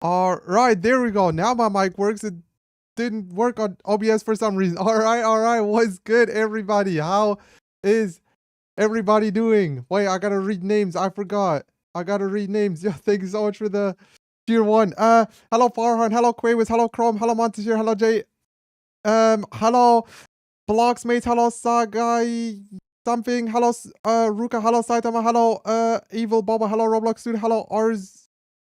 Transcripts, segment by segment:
All right, there we go. Now my mic works. It didn't work on OBS for some reason. All right. What's good, everybody? How is everybody doing? Wait, I gotta read names. I forgot. I gotta read names. Yeah, thank you so much for the tier one. Hello Farhan. Hello Quavis. Hello Chrome. Hello Montesir. Hello Jay. Hello Blocksmates. Hello Sagai. Something. Hello Ruka. Hello Saitama. Hello Evil Boba. Hello Roblox Dude. Hello Ars.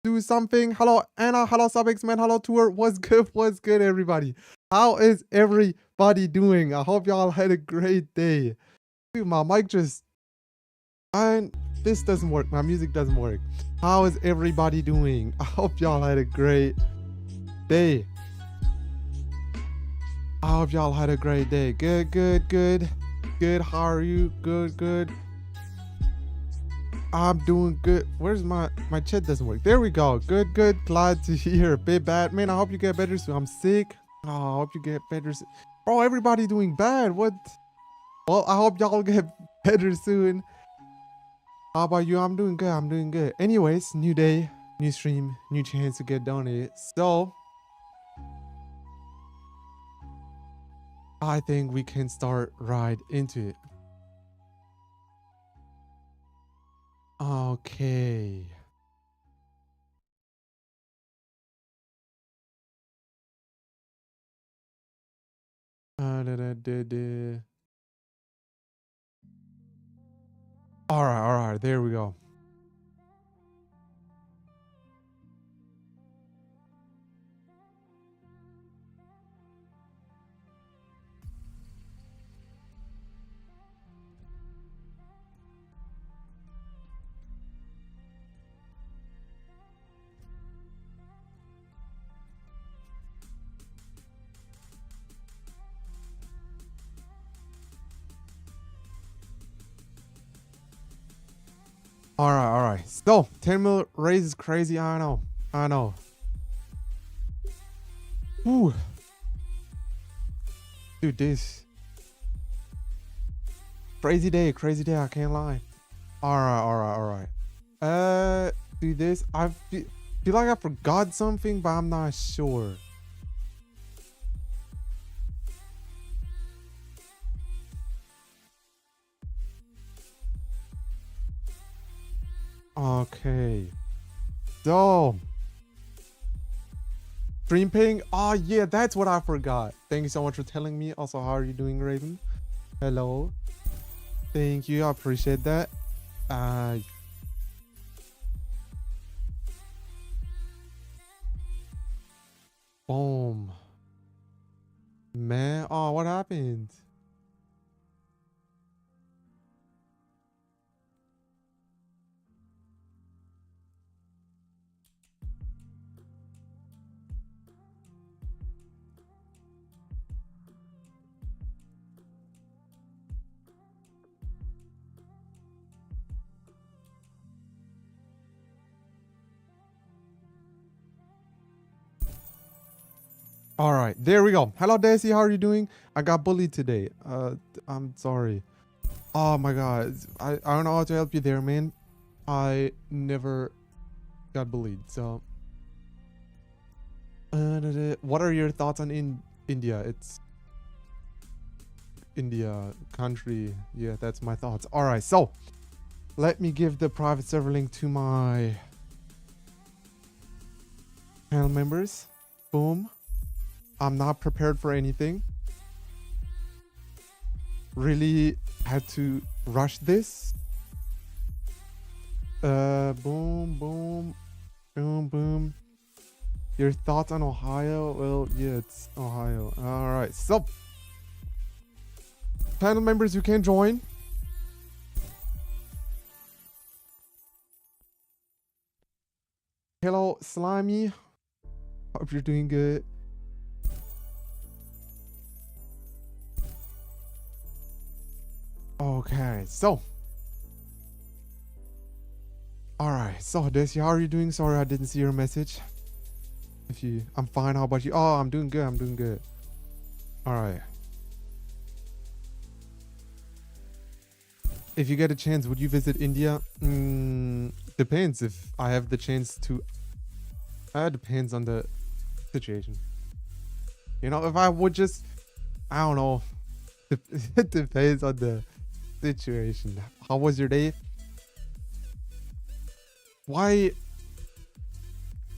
Do something. Hello Anna. Hello Subx Man. Hello Tour. What's good? What's good, everybody? How is everybody doing? I hope y'all had a great day. Dude, my mic just this doesn't work. My music doesn't work. How is everybody doing? I hope y'all had a great day. I hope y'all had a great day. Good. How are you? Good. I'm doing good. Where's my chat doesn't work? There we go. Good. Glad to hear. Bit bad. Man, I hope you get better soon. I'm sick. Oh, I hope you get better soon. Bro, everybody doing bad. What? Well, I hope y'all get better soon. How about you? I'm doing good. Anyways, new day, new stream, new chance to get donated. So I think we can start right into it. Okay. All right. There we go. All right. So 10 mil raise is crazy. I know. Ooh. Dude, this crazy day. I can't lie. All right. Do this. I feel like I forgot something, but I'm not sure. Okay. So stream ping. Oh yeah, that's what I forgot. Thank you so much for telling me. Also, how are you doing, Raven? Hello. Thank you. I appreciate that. Boom. Man, oh, what happened? All right, there we go. Hello, Daisy. How are you doing? I got bullied today. I'm sorry. Oh my god. I don't know how to help you there, man. I never got bullied. So, what are your thoughts on India? It's India country. Yeah, that's my thoughts. All right, so let me give the private server link to my channel members. Boom. I'm not prepared for anything. Really had to rush this. Boom. Your thoughts on Ohio? Well, yeah, it's Ohio. All right, so panel members, you can join. Hello, Slimy. Hope you're doing good. Okay, so all right, so Desi, how are you doing? Sorry, I didn't see your message. I'm fine. How about you? Oh, I'm doing good. All right. If you get a chance, would you visit India? Depends if I have the chance to That depends on the situation. You know, if I would just, I don't know. It depends on the situation. How was your day? Why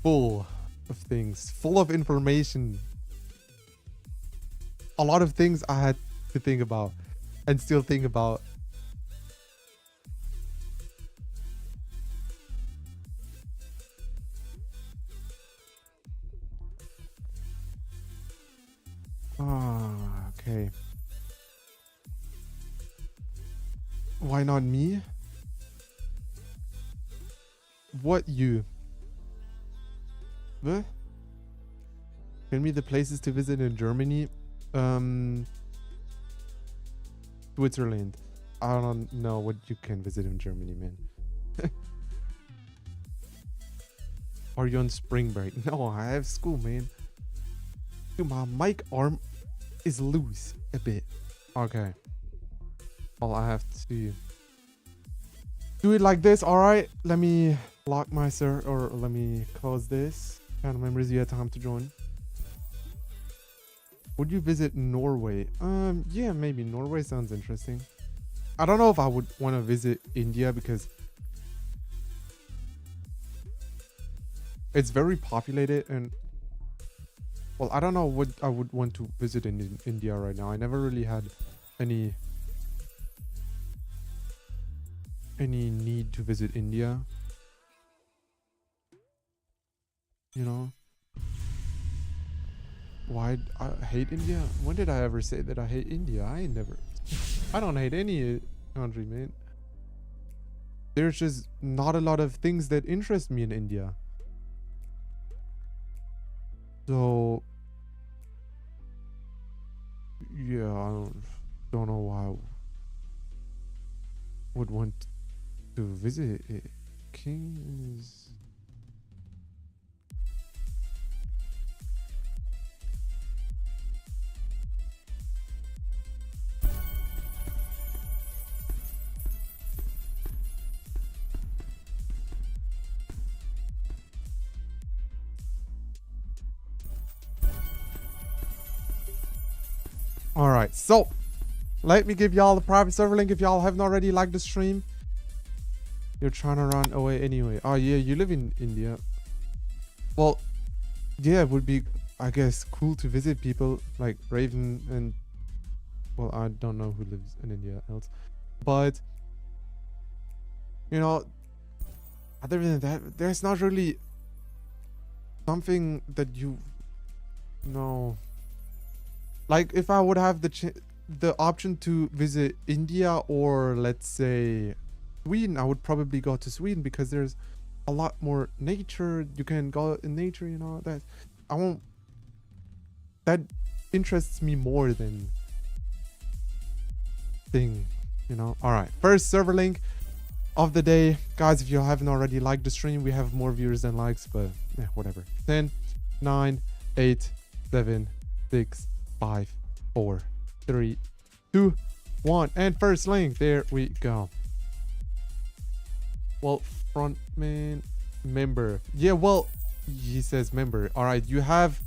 full of things, full of information. A lot of things I had to think about and still think about. Okay. Why not me? What you? What? Tell me the places to visit in Germany. Switzerland. I don't know what you can visit in Germany, man. Are you on spring break? No, I have school, man. Dude, my mic arm is loose a bit. Okay. Well, I have to do it like this. All right. Let me lock my or let me close this. Kind members, you had time to join. Would you visit Norway? Yeah, maybe. Norway sounds interesting. I don't know if I would want to visit India because it's very populated and, well, I don't know what I would want to visit in India right now. I never really had any need to visit India. You know? Why I hate India? When did I ever say that I hate India? I don't hate any country, man. There's just not a lot of things that interest me in India. So yeah, I don't know why I would want to visit it. Kings. All right, so let me give y'all the private server link if y'all haven't already liked the stream. You're trying to run away anyway. Oh yeah, you live in India. Well, yeah, it would be, I guess, cool to visit people like Raven and, well, I don't know who lives in India else, but you know, other than that, there's not really something that you know. Like, if I would have the option to visit India or, let's say, Sweden, I would probably go to Sweden because there's a lot more nature. You can go in nature, you know. That interests me more than thing, you know. All right, first server link of the day, guys. If you haven't already liked the stream, we have more viewers than likes, but whatever. 10, 9, 8, 7, 6, 5, 4, 3, 2, 1, and first link. There we go. Well, frontman member. Yeah, well, he says member. All right, you have.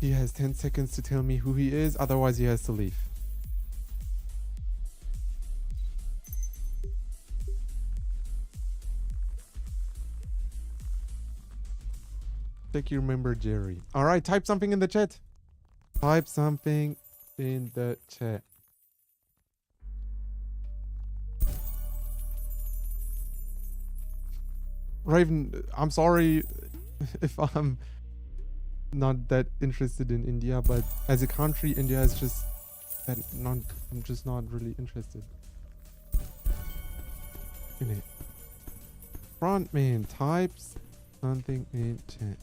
He has 10 seconds to tell me who he is, otherwise he has to leave. You remember Jerry. All right, type something in the chat. Type something in the chat. Raven, I'm sorry if I'm not that interested in India, but as a country, India is just that I'm just not really interested in it. Frontman types something in chat.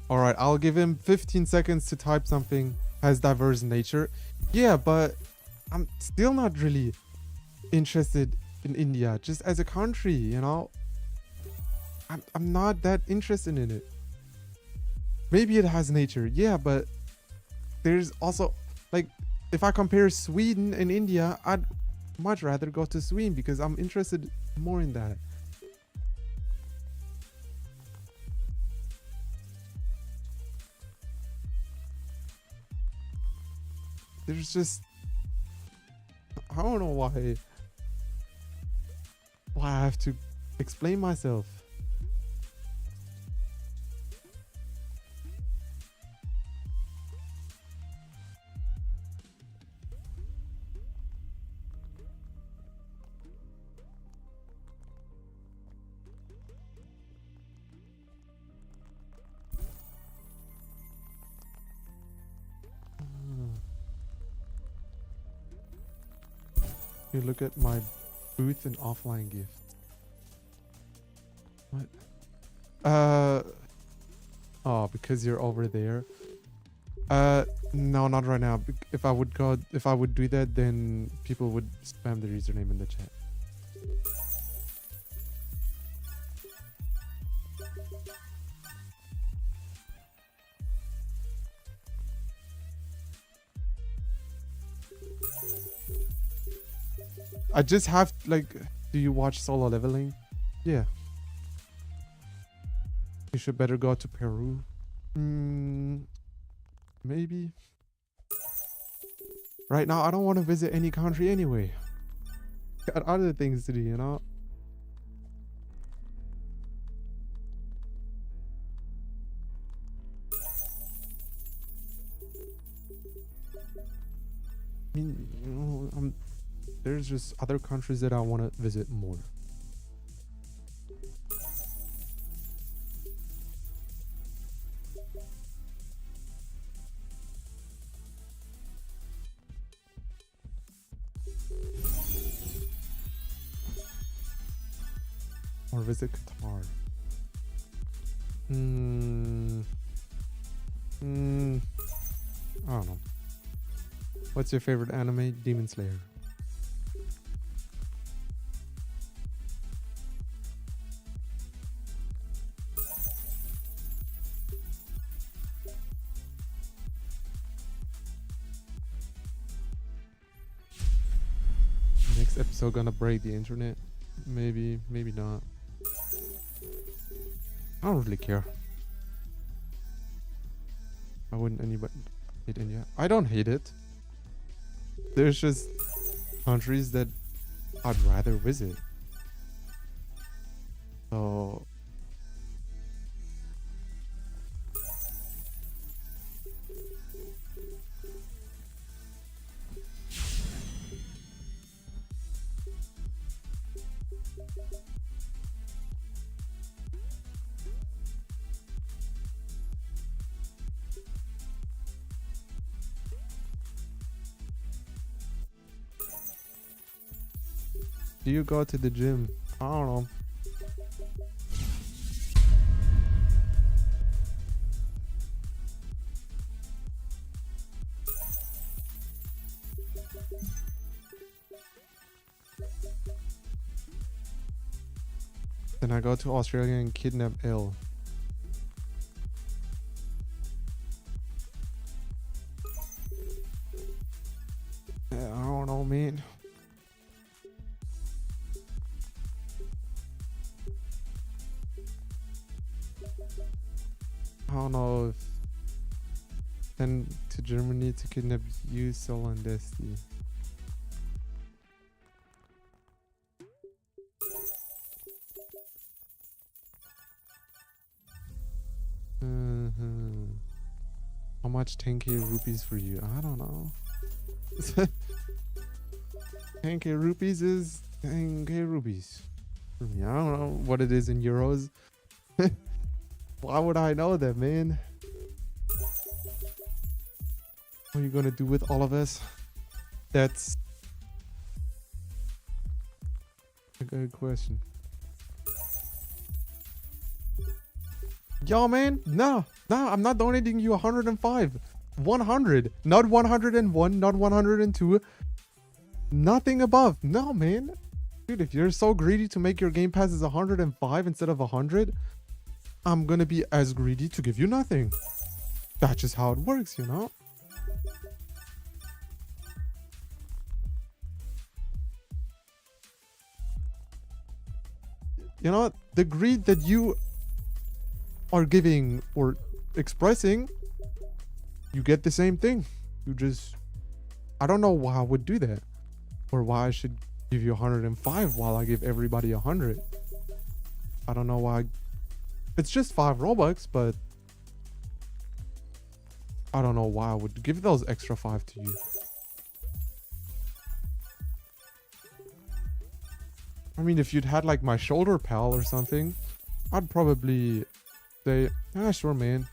All right, I'll give him 15 seconds to type something has diverse nature. Yeah, but I'm still not really interested in India, just as a country, you know. I'm not that interested in it. Maybe it has nature, yeah, but there's also, like, if I compare Sweden and India, I'd much rather go to Sweden because I'm interested more in that. There's just, I don't know why I have to explain myself. You look at my booth and offline gift. What? Oh, because you're over there. No, not right now. If I would do that, then people would spam the username in the chat. I just have, like, do you watch Solo Leveling? Yeah. You should better go to Peru. Maybe. Right now, I don't want to visit any country anyway. Got other things to do, you know? I mean, you know, there's just other countries that I want to visit more. Or visit Qatar. I don't know. What's your favorite anime? Demon Slayer. Next episode gonna break the internet. Maybe, maybe not. I don't really care. I wouldn't hate India. I don't hate it. There's just countries that I'd rather visit. So do you go to the gym? I don't know. Then I go to Australia and kidnap Elle. I don't know, man. I don't know if send to Germany to kidnap you, Sol, and Destiny. How much 10k rupees for you? I don't know. 10k rupees is 10k rupees for me. I don't know what it is in euros. Why would I know that, man? What are you gonna do with all of us? That's a good question. Yo, man, no, I'm not donating you 105. 100, not 101, not 102. Nothing above. No, man. Dude, if you're so greedy to make your game passes 105 instead of 100, I'm gonna be as greedy to give you nothing. That's just how it works, you know? You know, the greed that you are giving or expressing, you get the same thing. You just, I don't know why I would do that, or why I should give you 105 while I give everybody 100. I don't know why. It's just 5 Robux, but I don't know why I would give those extra 5 to you. I mean, if you'd had like my shoulder pal or something, I'd probably say, ah, sure, man.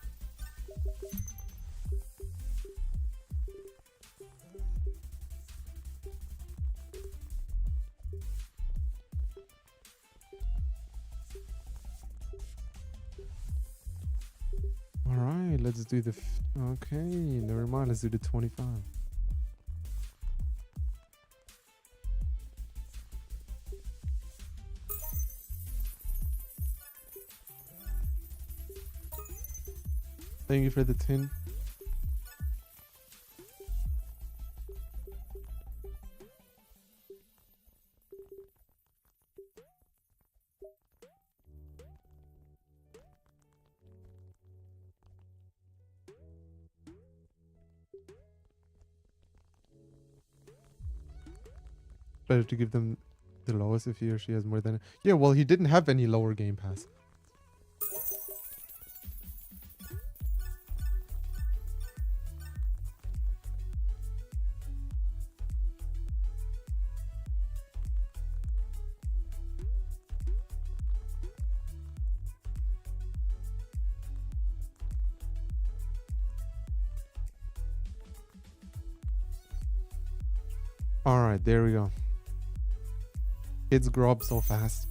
All right, let's do the, okay, never mind. Let's do the 25. Thank you for the 10. Better to give them the lowest if he or she has more than... Yeah, well, he didn't have any lower game pass. All right, there we go. Kids grow up so fast.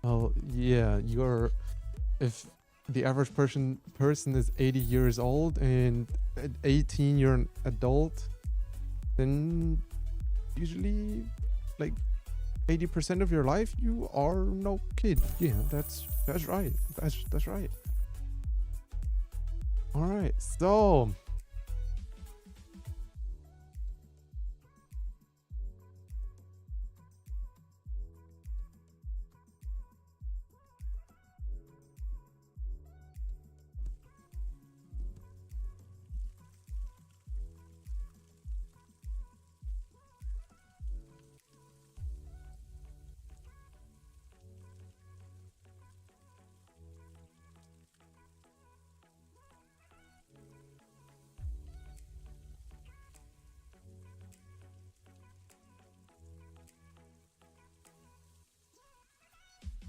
Well, yeah, you're... If the average person is 80 years old and at 18 you're an adult, then usually like 80% of your life you are no kid. Yeah, that's right. That's right. All right, so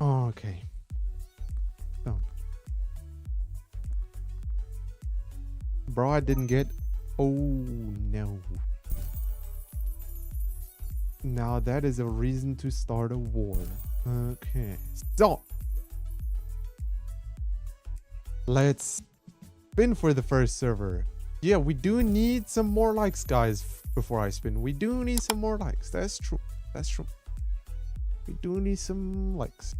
okay. So, bro, I didn't get. Oh no. Now that is a reason to start a war. Okay. So let's spin for the first server. Yeah, we do need some more likes, guys, before I spin. We do need some more likes. That's true. That's true. We do need some likes.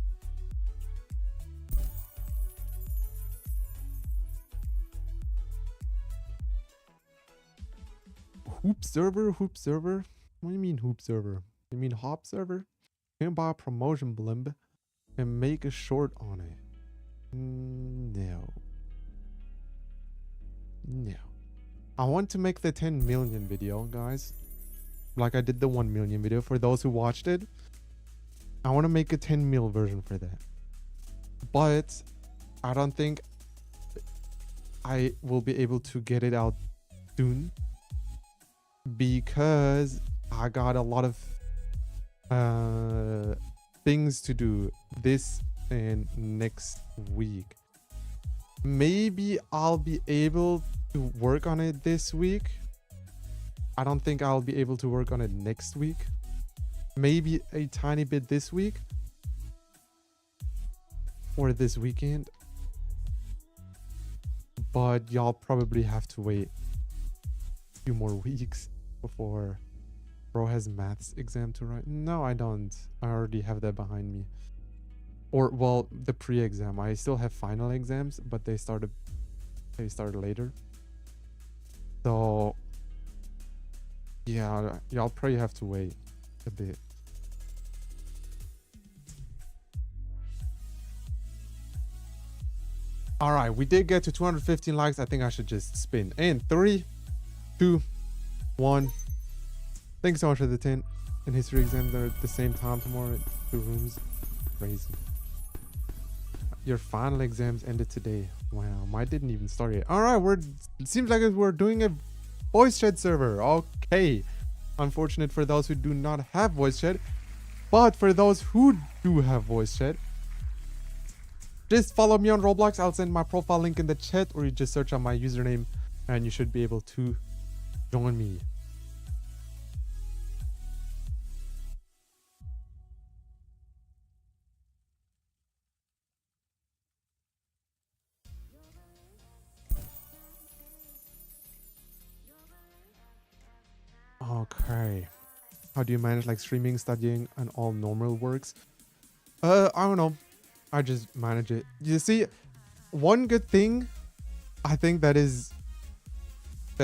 Hoop server? Hoop server? What do you mean hoop server? You mean hop server? Can buy a promotion blimp and make a short on it. No. No. I want to make the 10 million video, guys. Like I did the 1 million video for those who watched it. I want to make a 10 mil version for that. But I don't think I will be able to get it out soon, because I got a lot of things to do this and next week. Maybe I'll be able to work on it this week. I don't think I'll be able to work on it next week. Maybe a tiny bit this week or this weekend. but y'all probably have to wait a few more weeks before bro has maths exam to write. No, I don't. I already have that behind me. Or, well, the pre-exam. I still have final exams, but they started later. So, yeah, y'all probably have to wait a bit. All right, we did get to 215 likes. I think I should just spin. And 3, 2, 1. Thanks so much for the 10. And history exams are at the same time tomorrow. 2 rooms. Crazy. Your final exams ended today. Wow, mine didn't even start yet. All right, it seems like we're doing a voice chat server. Okay. Unfortunate for those who do not have voice chat. But for those who do have voice chat, just follow me on Roblox. I'll send my profile link in the chat, or you just search on my username and you should be able to join me. Okay. How do you manage like streaming, studying, and all normal works? I don't know. I just manage it. You see, one good thing I think that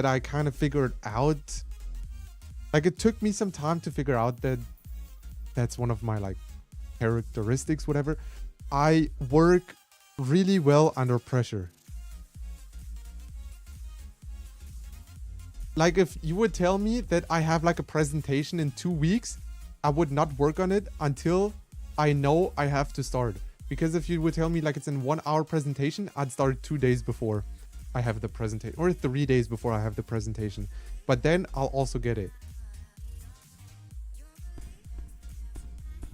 I kind of figured out, like it took me some time to figure out that that's one of my like characteristics, whatever. I work really well under pressure. Like if you would tell me that I have like a presentation in 2 weeks, I would not work on it until I know I have to start. Because if you would tell me like it's in 1 hour presentation, I'd start 2 days before I have the presentation, or 3 days before I have the presentation. But then I'll also get it.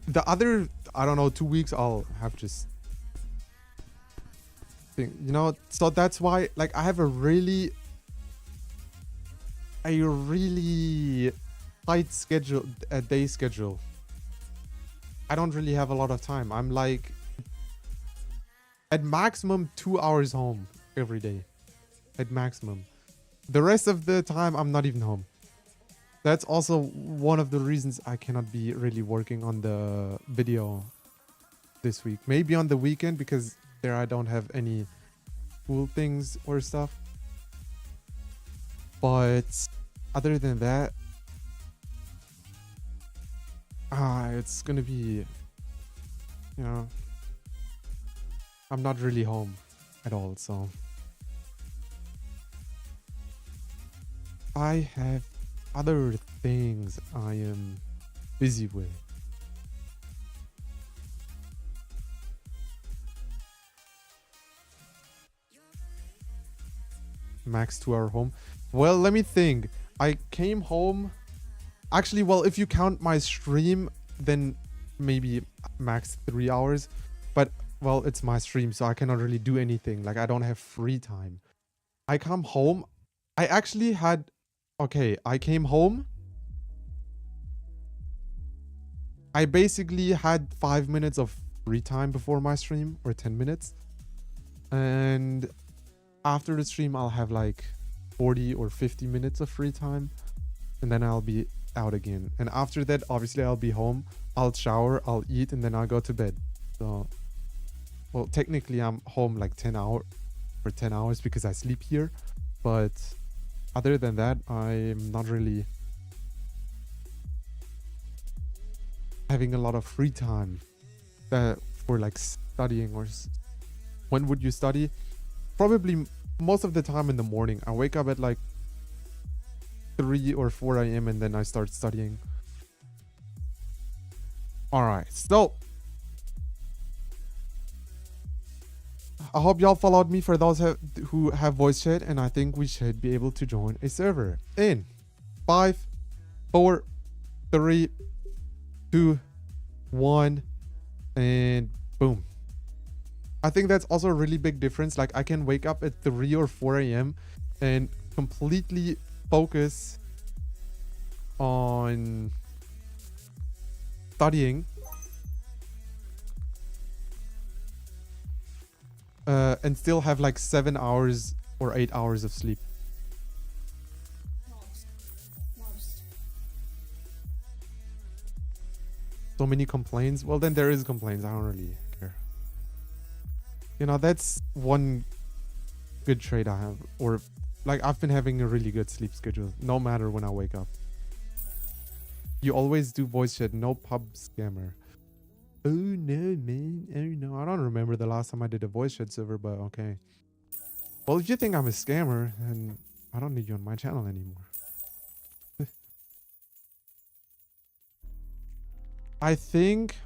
The other, I don't know, 2 weeks I'll have just thing, you know. So that's why like I have a really tight schedule, a day schedule. I don't really have a lot of time. I'm like at maximum 2 hours home every day, at maximum. The rest of the time I'm not even home. That's also one of the reasons I cannot be really working on the video this week. Maybe on the weekend, because there I don't have any cool things or stuff. But other than that, it's gonna be, you know, I'm not really home at all, so I have other things I am busy with. Max 2 hour home. Well, let me think. I came home. Actually, well, if you count my stream, then maybe max 3 hours. But, well, it's my stream, so I cannot really do anything. Like, I don't have free time. I come home. I actually had... Okay, I came home. I basically had 5 minutes of free time before my stream, or 10 minutes. And after the stream, I'll have like 40 or 50 minutes of free time. And then I'll be out again. And after that, obviously, I'll be home. I'll shower, I'll eat, and then I'll go to bed. So, well, technically, I'm home like 10 hours because I sleep here. But other than that, I'm not really having a lot of free time for like studying. Or when would you study? Probably most of the time in the morning. I wake up at like 3 or 4 a.m. and then I start studying. All right, so I hope y'all followed me for those who have voice chat, and I think we should be able to join a server in 5, 4, 3, 2, 1, and boom. I think that's also a really big difference. Like I can wake up at 3 or 4 a.m. and completely focus on studying, and still have like 7 hours or 8 hours of sleep? So many complaints. Well, then there is complaints. I don't really care. You know, that's one good trait I have. Or like I've been having a really good sleep schedule no matter when I wake up. You always do voice chat, no pub scammer. Oh no, man. Oh no. I don't remember the last time I did a voice chat server, but okay. Well, if you think I'm a scammer, then I don't need you on my channel anymore. I think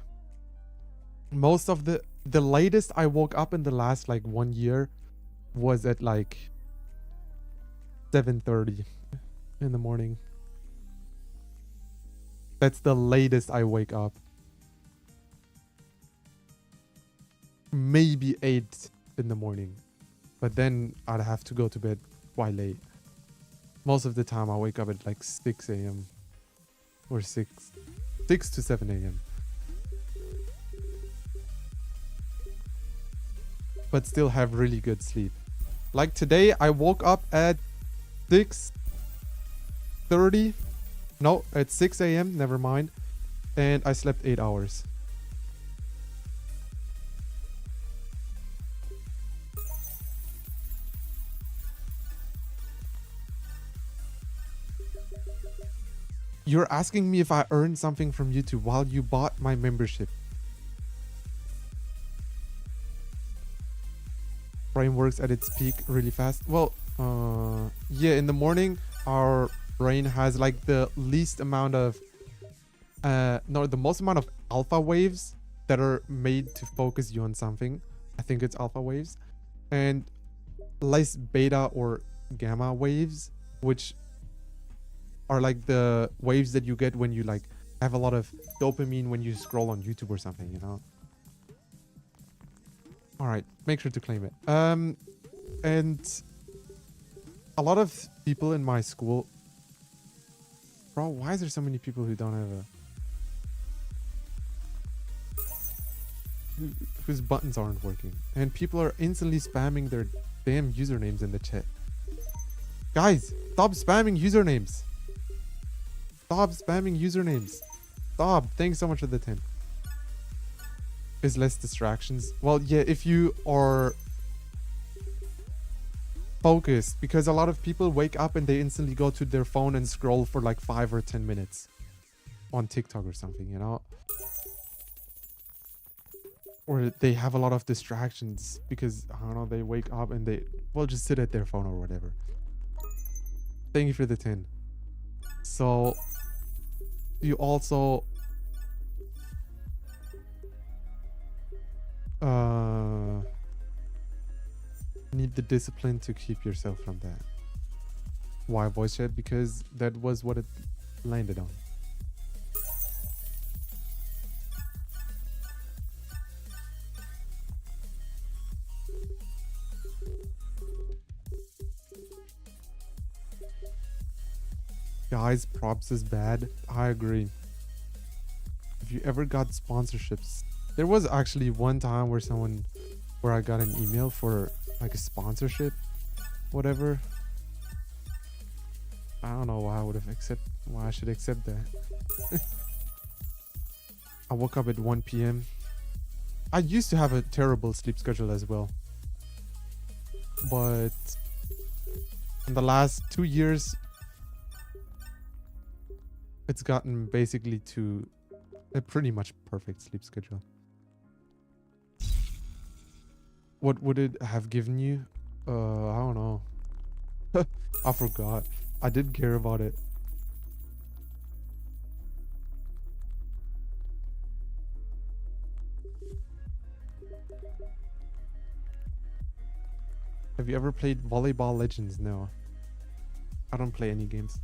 most of the latest I woke up in the last like 1 year was at like 7:30 in the morning. That's the latest I wake up. Maybe 8 in the morning, but then I'd have to go to bed quite late. Most of the time I wake up at like 6 a.m. or 6 to 7 a.m. But still have really good sleep. Like today I woke up at 6:30. No, at 6 a.m. Never mind. And I slept 8 hours. You're asking me if I earned something from YouTube while you bought my membership. Brain works at its peak really fast. Well, yeah, in the morning, our brain has like the least amount of, the most amount of alpha waves that are made to focus you on something. I think it's alpha waves. And less beta or gamma waves, which are like the waves that you get when you like have a lot of dopamine when you scroll on YouTube or something, you know. All right, make sure to claim it. And a lot of people in my school, bro, why is there so many people who don't have whose buttons aren't working? And people are instantly spamming their damn usernames in the chat. Guys, stop spamming usernames. Stop spamming usernames. Stop. Thanks so much for the 10. Is less distractions. Well, yeah, if you are focused, because a lot of people wake up and they instantly go to their phone and scroll for like 5 or 10 minutes on TikTok or something, you know? Or they have a lot of distractions because, I don't know, they wake up and they, well, just sit at their phone or whatever. Thank you for the 10. So you also need the discipline to keep yourself from that. Why voice chat? Because that was what it landed on. Guys, Propst is bad. I agree. If you ever got sponsorships, there was actually one time where I got an email for like a sponsorship, whatever. I don't know why I should accept that. I woke up at 1 p.m. I used to have a terrible sleep schedule as well, but in the last 2 years, it's gotten basically to a pretty much perfect sleep schedule. What would it have given you? I don't know. I forgot. I didn't care about it. Have you ever played Volleyball Legends? No. I don't play any games.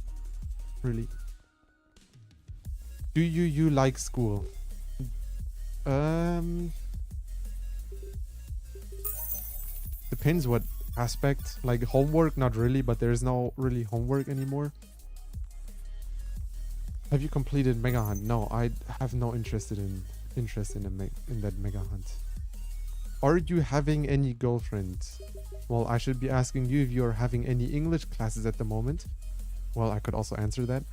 Really. Do you like school? Depends what aspect. Like homework, not really, but there's no really homework anymore. Have you completed Mega Hunt? No, I have no interest in that Mega Hunt. Are you having any girlfriends? Well, I should be asking you if you're having any English classes at the moment. Well, I could also answer that.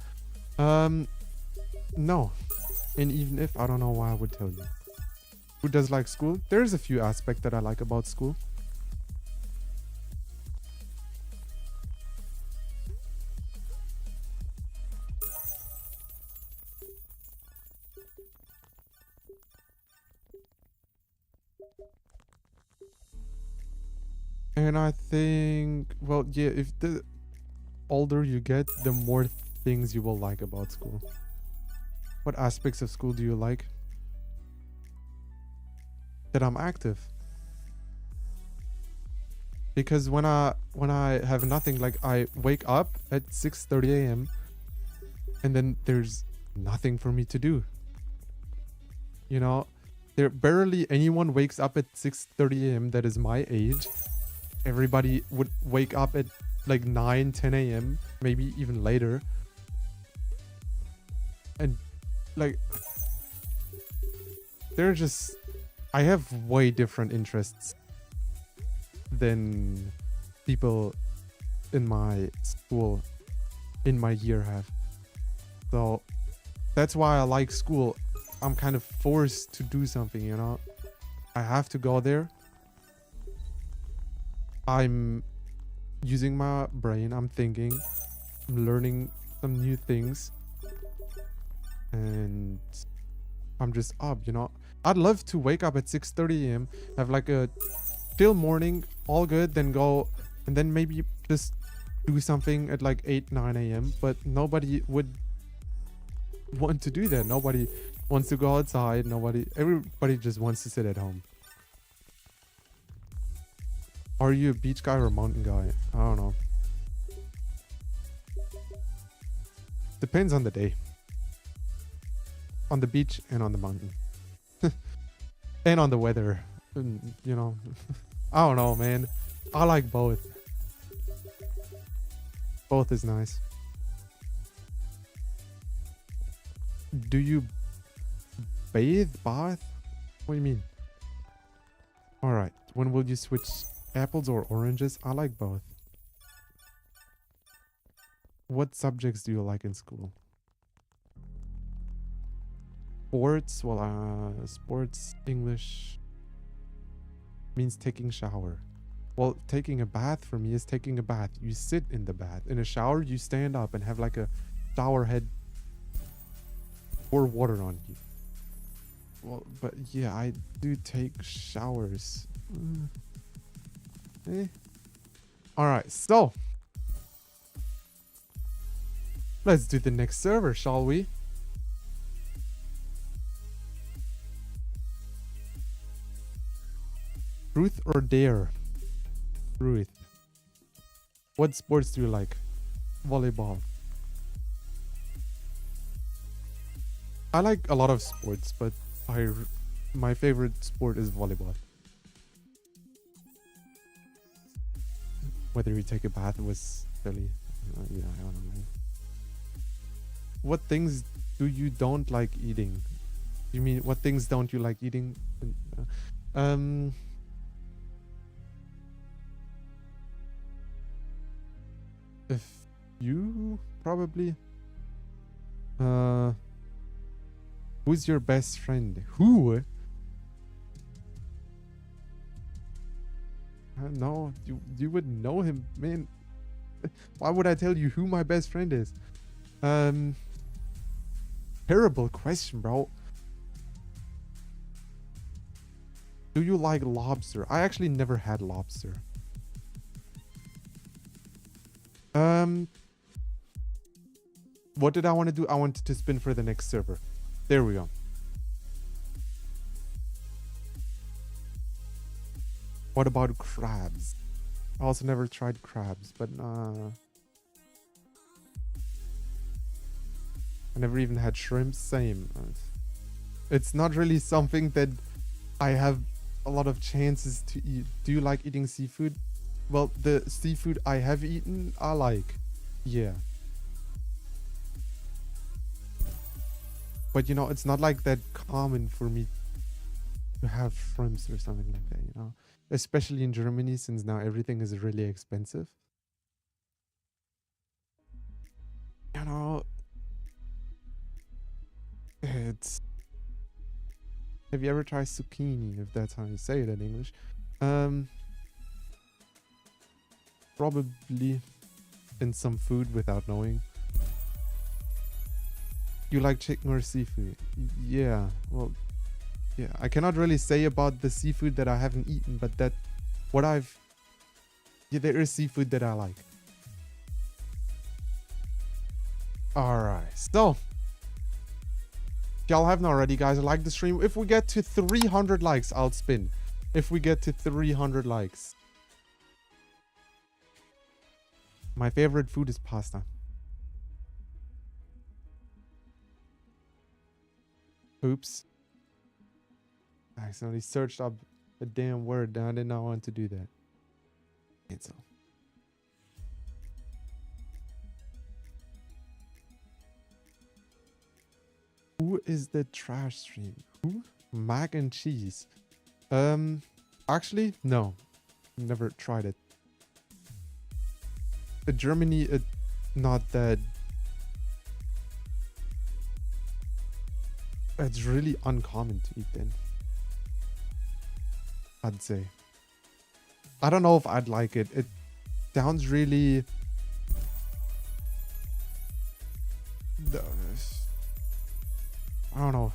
No. And even if, I don't know why I would tell you. Who does like school? There's a few aspects that I like about school. And I think, well, yeah, if the older you get, the more things you will like about school. What aspects of school do you like? That I'm active. Because when I have nothing, like I wake up at 6:30 a.m. and then there's nothing for me to do. You know, there barely anyone wakes up at 6:30 a.m. that is my age. Everybody would wake up at like 9, 10 a.m., maybe even later. And like, they're just, I have way different interests than people in my school, in my year have. So that's why I like school. I'm kind of forced to do something, you know? I have to go there. I'm using my brain, I'm thinking, I'm learning some new things, and I'm just up, you know. I'd love to wake up at 6:30 a.m., have like a chill morning, all good, then go, and then maybe just do something at like 8, 9 a.m., but nobody would want to do that. Nobody wants to go outside, everybody just wants to sit at home. Are you a beach guy or a mountain guy? I don't know. Depends on the day. On the beach and on the mountain. And on the weather. And, you know. I don't know, man. I like both. Both is nice. Do you bath? What do you mean? Alright. When will you switch? Apples or oranges? I like both. What subjects do you like in school? Sports? Well, sports, English means taking shower. Well, taking a bath for me is taking a bath. You sit in the bath. In a shower, you stand up and have like a shower head pour water on you. Well, but yeah, I do take showers. Alright, so let's do the next server, shall we? Truth or dare? Truth. What sports do you like? Volleyball. I like a lot of sports, but my favorite sport is volleyball. Whether you take a bath was silly. Yeah, I don't know. What things do you don't like eating? You mean what things don't you like eating? If you probably. Who's your best friend? Who? No, you would know him, man. Why would I tell you who my best friend is? Terrible question, bro. Do you like lobster? I actually never had lobster. What did I want to do? I wanted to spin for the next server. There we go. What about crabs? I also never tried crabs, but I never even had shrimp. Same. It's not really something that I have a lot of chances to eat. Do you like eating seafood? Well, the seafood I have eaten, I like. Yeah. But you know, it's not like that common for me to have shrimps or something like that, you know? Especially in Germany, since now everything is really expensive. You know, it's... Have you ever tried zucchini, if that's how you say it in English? Probably in some food without knowing. You like chicken or seafood? Yeah, well, yeah. I cannot really say about the seafood that I haven't eaten, but that what I've... Yeah, there is seafood that I like. Alright, so if y'all haven't already, guys, like the stream. If we get to 300 likes, I'll spin. If we get to 300 likes. My favorite food is pasta. Oops. I accidentally searched up a damn word and I did not want to do that. Cancel. Who is the trash stream? Who? Mac and cheese. Actually, no. Never tried it. Germany, not that. It's really uncommon to eat then. I'd say. I don't know if I'd like it. It sounds really... I don't know.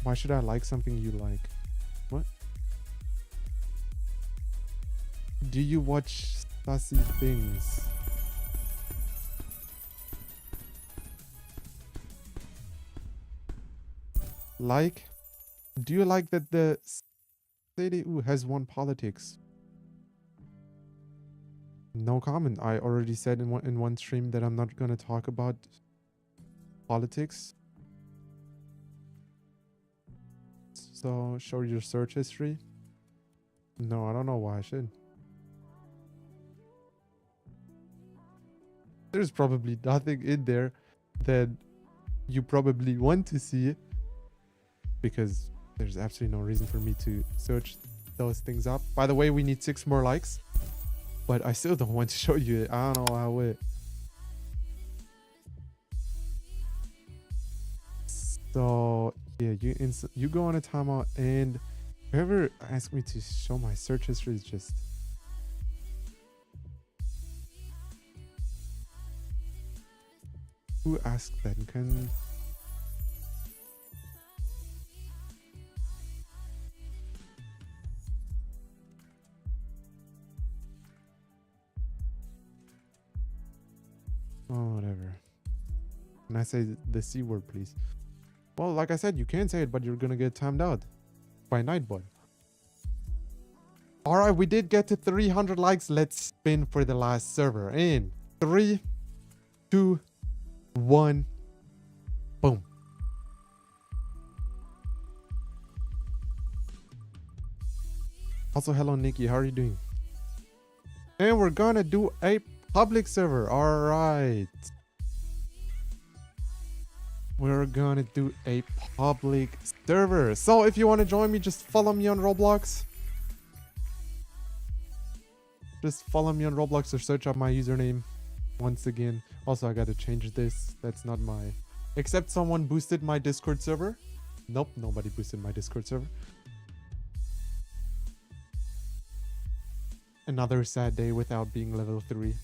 Why should I like something you like? What? Do you watch sassy things? Like? Do you like that the CDU has won politics? No comment. I already said in one stream that I'm not going to talk about politics. So, show your search history. No, I don't know why I should. There's probably nothing in there that you probably want to see, because there's absolutely no reason for me to search those things up. By the way, we need 6 more likes, but I still don't want to show you it. I don't know how it. So yeah, you go on a timeout, and whoever asked me to show my search history is just... Who asked that? Can... Oh, whatever. Can I say the C word, please? Well, like I said, you can say it, but you're gonna get timed out by Nightbot. Alright, we did get to 300 likes. Let's spin for the last server. In 3, 2, 1. Boom. Also, hello, Nikki. How are you doing? And we're gonna do a public server. Alright. We're gonna do a public server. So if you want to join me, just follow me on Roblox. Just follow me on Roblox or search up my username once again. Also, I gotta change this. That's not my... Except someone boosted my Discord server. Nope, nobody boosted my Discord server. Another sad day without being level 3.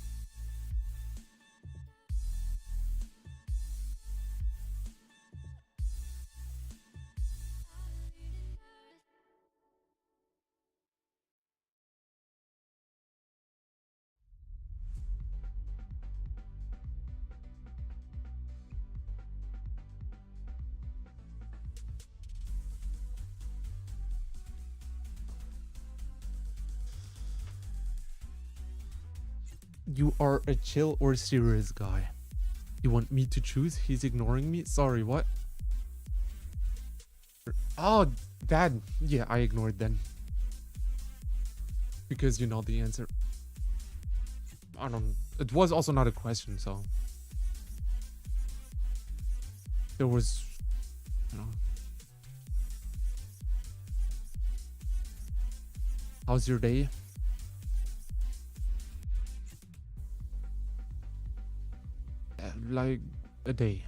You are a chill or serious guy? You want me to choose? He's ignoring me? Sorry, what? Oh, that. Yeah, I ignored then. Because you know the answer. I don't. It was also not a question, so there was, you know. How's your day? Like a day.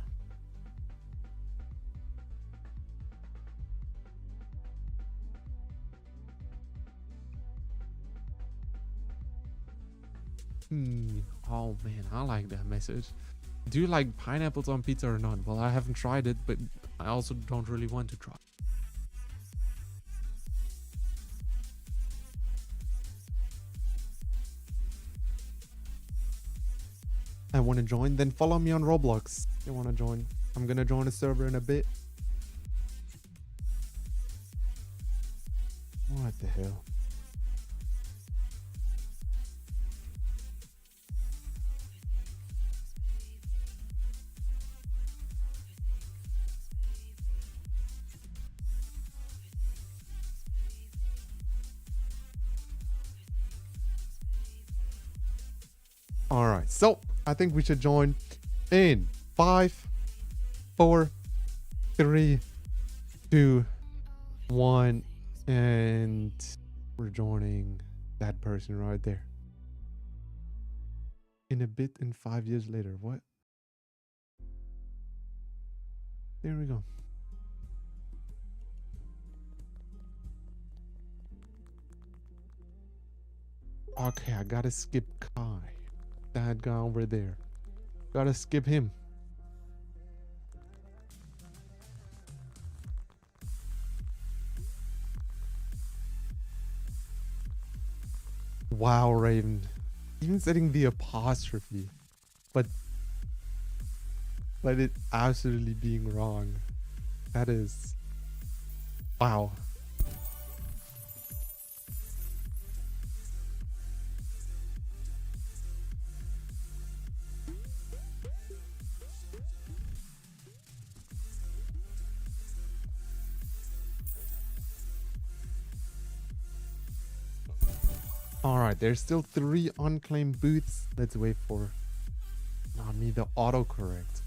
Oh man, I like that message. Do you like pineapples on pizza or not? Well, I haven't tried it, but I also don't really want to try. I want to join, then follow me on Roblox. You want to join? I'm gonna join a server in a bit. What the hell? All right, so I think we should join in 5, 4, 3, 2, 1, and we're joining that person right there. In a bit, and 5 years later. What? There we go. Okay, I gotta skip Kai. That guy over there. Gotta skip him. Wow, Raven. Even setting the apostrophe. But it absolutely being wrong. That is... Wow. Alright, there's still 3 unclaimed booths. Let's wait for... Not me, the autocorrect.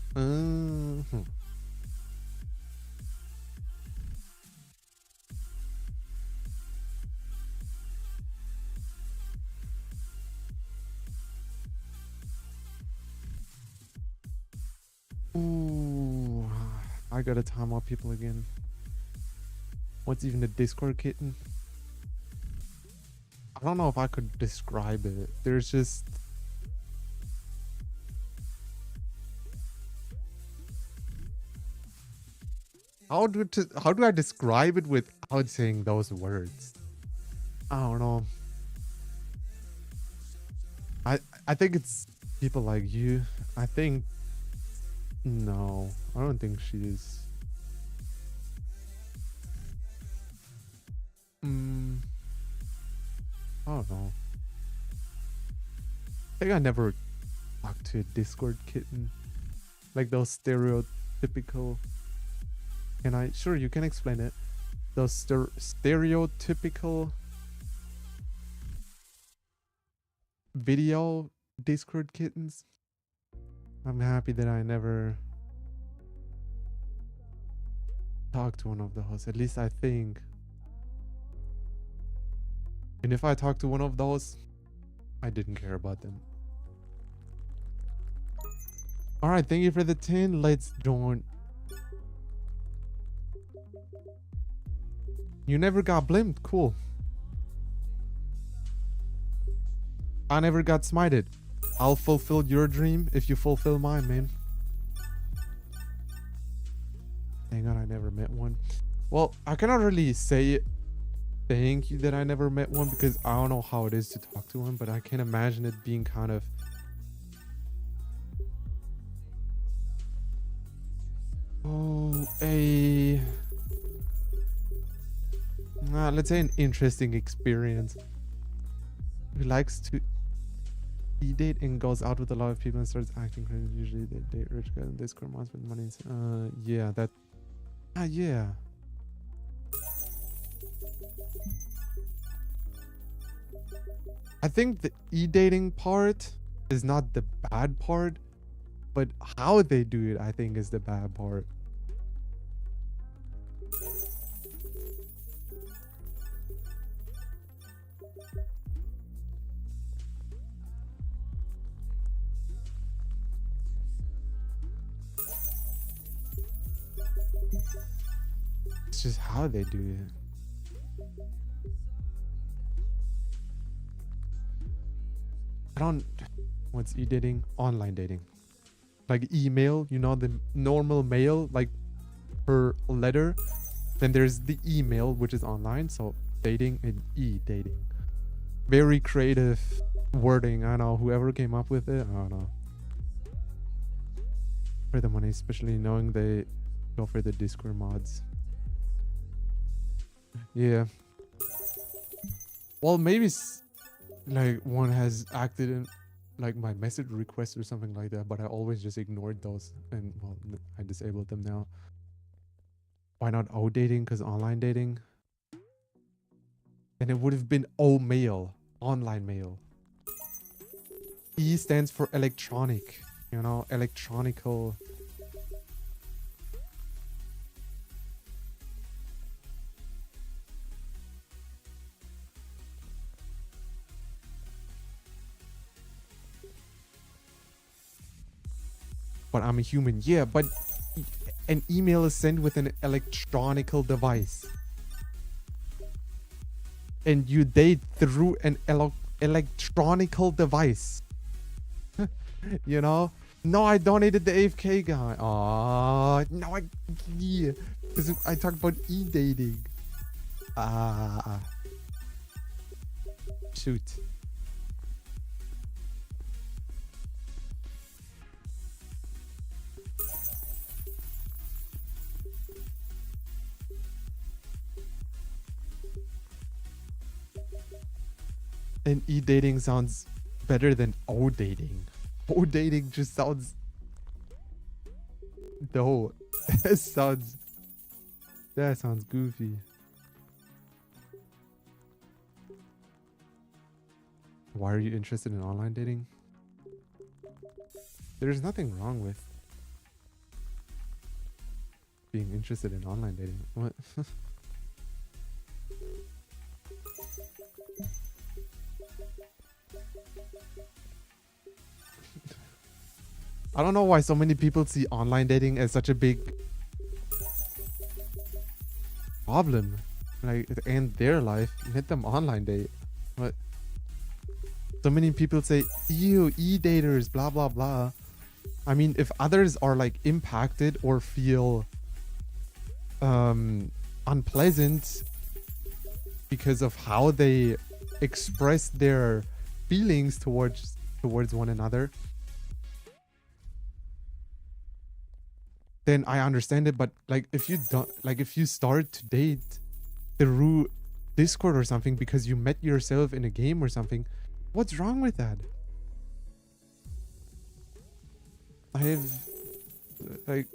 Ooh, I gotta time out people again. What's even a Discord kitten? I don't know if I could describe it. There's just... How do I describe it without saying those words? I don't know. I think it's people like you. I think... No, I don't think she is. I don't know. I think I never talked to a Discord kitten. Like those stereotypical... Can I? Sure, you can explain it. Those stereotypical video Discord kittens. I'm happy that I never talked to one of those. At least I think. And if I talked to one of those, I didn't care about them. Alright, thank you for the 10. Let's join. You never got blimped. Cool. I never got smited. I'll fulfill your dream if you fulfill mine, man. Thank God I never met one. Well, I cannot really say thank you that I never met one because I don't know how it is to talk to one, but I can imagine it being kind of... let's say an interesting experience. He likes to date and goes out with a lot of people and starts acting crazy. Usually they date rich guys and Discord months with money. Yeah, that... yeah. I think the e-dating part is not the bad part, but how they do it, I think, is the bad part. It's just how they do it. I don't... What's e-dating? Online dating. Like email, you know, the normal mail, like per letter. Then there's the email, which is online. So dating and e-dating. Very creative wording. I don't know. Whoever came up with it, I don't know. For the money, especially knowing they go for the Discord mods. Yeah. Well, maybe like one has acted in like my message requests or something like that, but I always just ignored those, and well, I disabled them now. Why not O dating? Because online dating. And it would have been O mail, online mail. E stands for electronic, you know, electronical. But I'm a human. Yeah, but an email is sent with an electronical device. And you date through an electronical device. You know? No, I donated the AFK guy. Oh, no, yeah. Because I talked about e-dating. Shoot. And e-dating sounds better than O-dating. O-dating just sounds... No. That sounds goofy. Why are you interested in online dating? There's nothing wrong with being interested in online dating. What? I don't know why so many people see online dating as such a big problem. Like, to end their life, let them online date. But so many people say, ew, e-daters, blah, blah, blah. I mean, if others are like impacted or feel unpleasant because of how they express their feelings towards one another, then I understand it. But like, if you don't, like, if you start to date through Discord or something because you met yourself in a game or something, what's wrong with that? I have like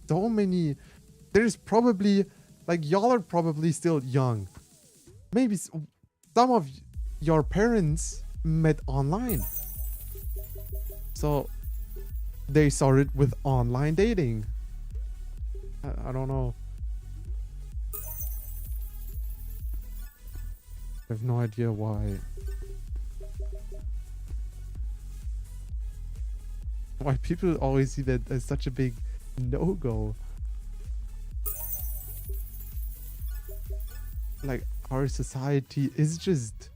so many. There's probably, like, y'all are probably still young. Maybe some of your parents met online, so they started with online dating. I don't know. I have no idea why people always see that as such a big no-go. Like, our society is just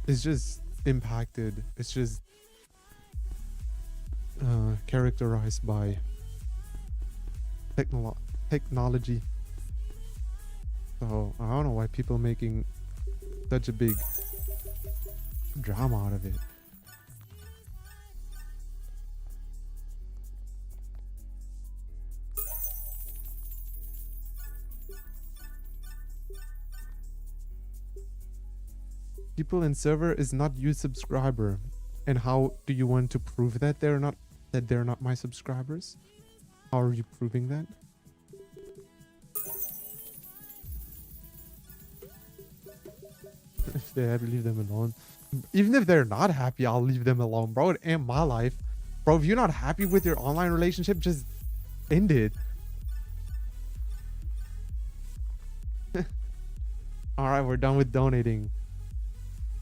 it's just impacted. It's just characterized by technology. So I don't know why people making such a big drama out of it. People in server is not you subscriber. And how do you want to prove that they're not my subscribers? How are you proving that? If they're happy, leave them alone. Even if they're not happy, I'll leave them alone, bro. It ain't my life. Bro, if you're not happy with your online relationship, just end it. Alright, we're done with donating.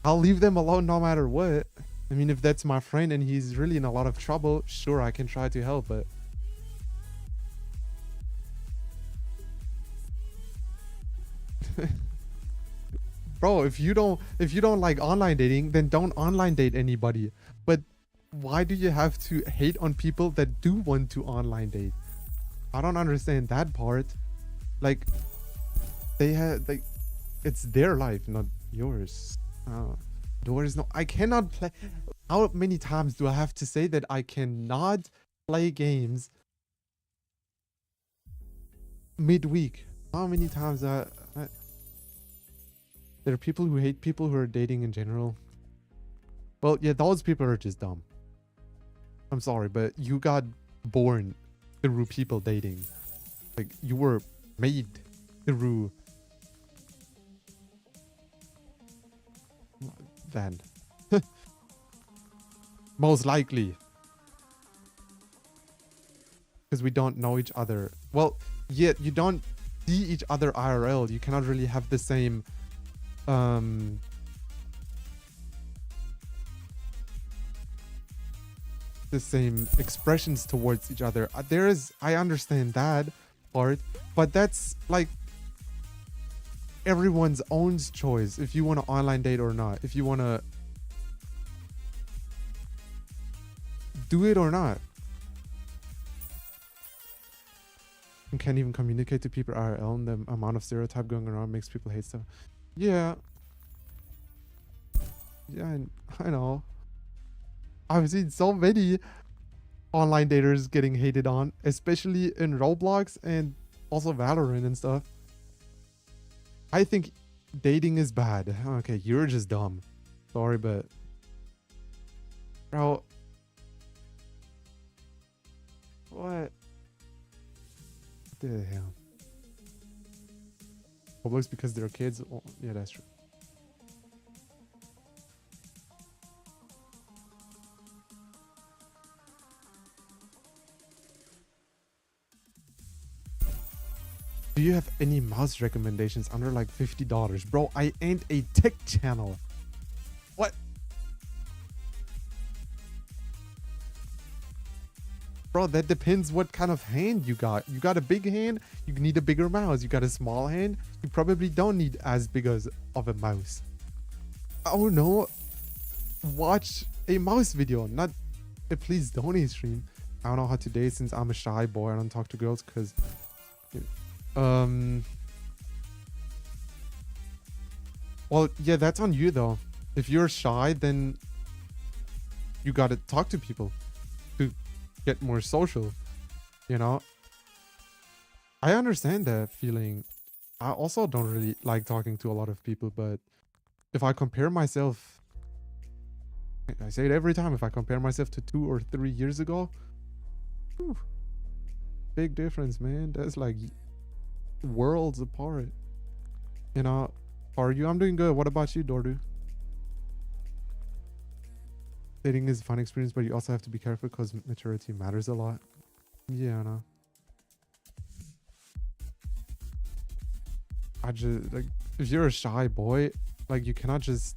I'll leave them alone no matter what. I mean, if that's my friend and he's really in a lot of trouble, sure, I can try to help, but... Bro, if you don't like online dating, then don't online date anybody. But why do you have to hate on people that do want to online date? I don't understand that part. Like, they have, like, it's their life, not yours. I cannot play. How many times do I have to say that I cannot play games midweek? How many times there are people who hate people who are dating in general. Well, yeah, those people are just dumb. I'm sorry, but you got born through people dating. Like, you were made through then. Most likely. Because we don't know each other. Well, yeah, you don't see each other IRL. You cannot really have the same expressions towards each other. I understand that part, but that's like everyone's own choice if you want to online date or not, if you want to do it or not. You can't even communicate to people IRL, and the amount of stereotype going around makes people hate stuff. Yeah, I know. I've seen so many online daters getting hated on, especially in Roblox and also Valorant and stuff. I think dating is bad. Okay, you're just dumb. Sorry, but bro, what the hell? Roblox because they're kids. Oh, yeah, that's true. Do you have any mouse recommendations under like $50? Bro, I ain't a tech channel. What? Bro, that depends what kind of hand you got. You got a big hand, you need a bigger mouse. You got a small hand, you probably don't need as big of a mouse. Oh no. Watch a mouse video, not a please donate stream. I don't know how to date since I'm a shy boy. I don't talk to girls because... Well, yeah, that's on you though. If you're shy, then you gotta talk to people to get more social, you know? I understand that feeling. I also don't really like talking to a lot of people, but if I compare myself, I say it every time, if I compare myself to 2 or 3 years ago, whew, big difference, man. That's like worlds apart, you know. How are you? I'm doing good. What about you, Dordu? Dating is a fun experience, but you also have to be careful because maturity matters a lot. Yeah, I know. I just, like, if you're a shy boy, like, you cannot just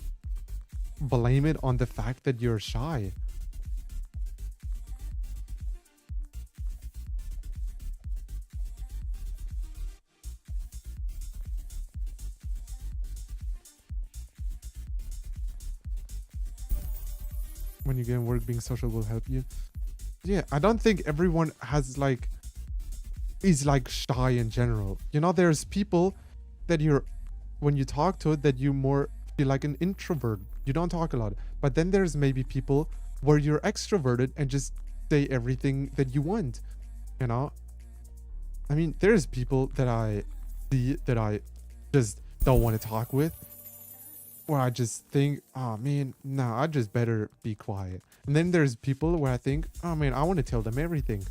blame it on the fact that you're shy. When you get in work, being social will help you. Yeah, I don't think everyone has like is like shy in general. You know, there's people that you're, when you talk to, that you more feel like an introvert. You don't talk a lot. But then there's maybe people where you're extroverted and just say everything that you want, you know. I mean, there's people that I see that I just don't want to talk with, where I just think, oh man, nah, I just better be quiet. And then there's people where I think, oh man, I want to tell them everything.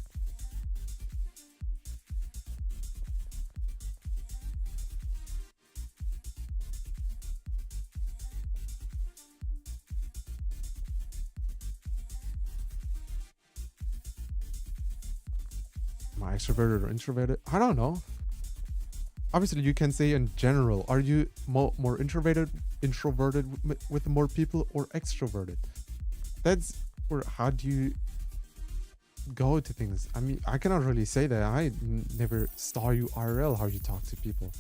Am I extroverted or introverted? I don't know. Obviously, you can say in general, are you more introverted with more people, or extroverted? That's where, how do you go to things? I mean, I cannot really say that. I never saw you IRL, how you talk to people.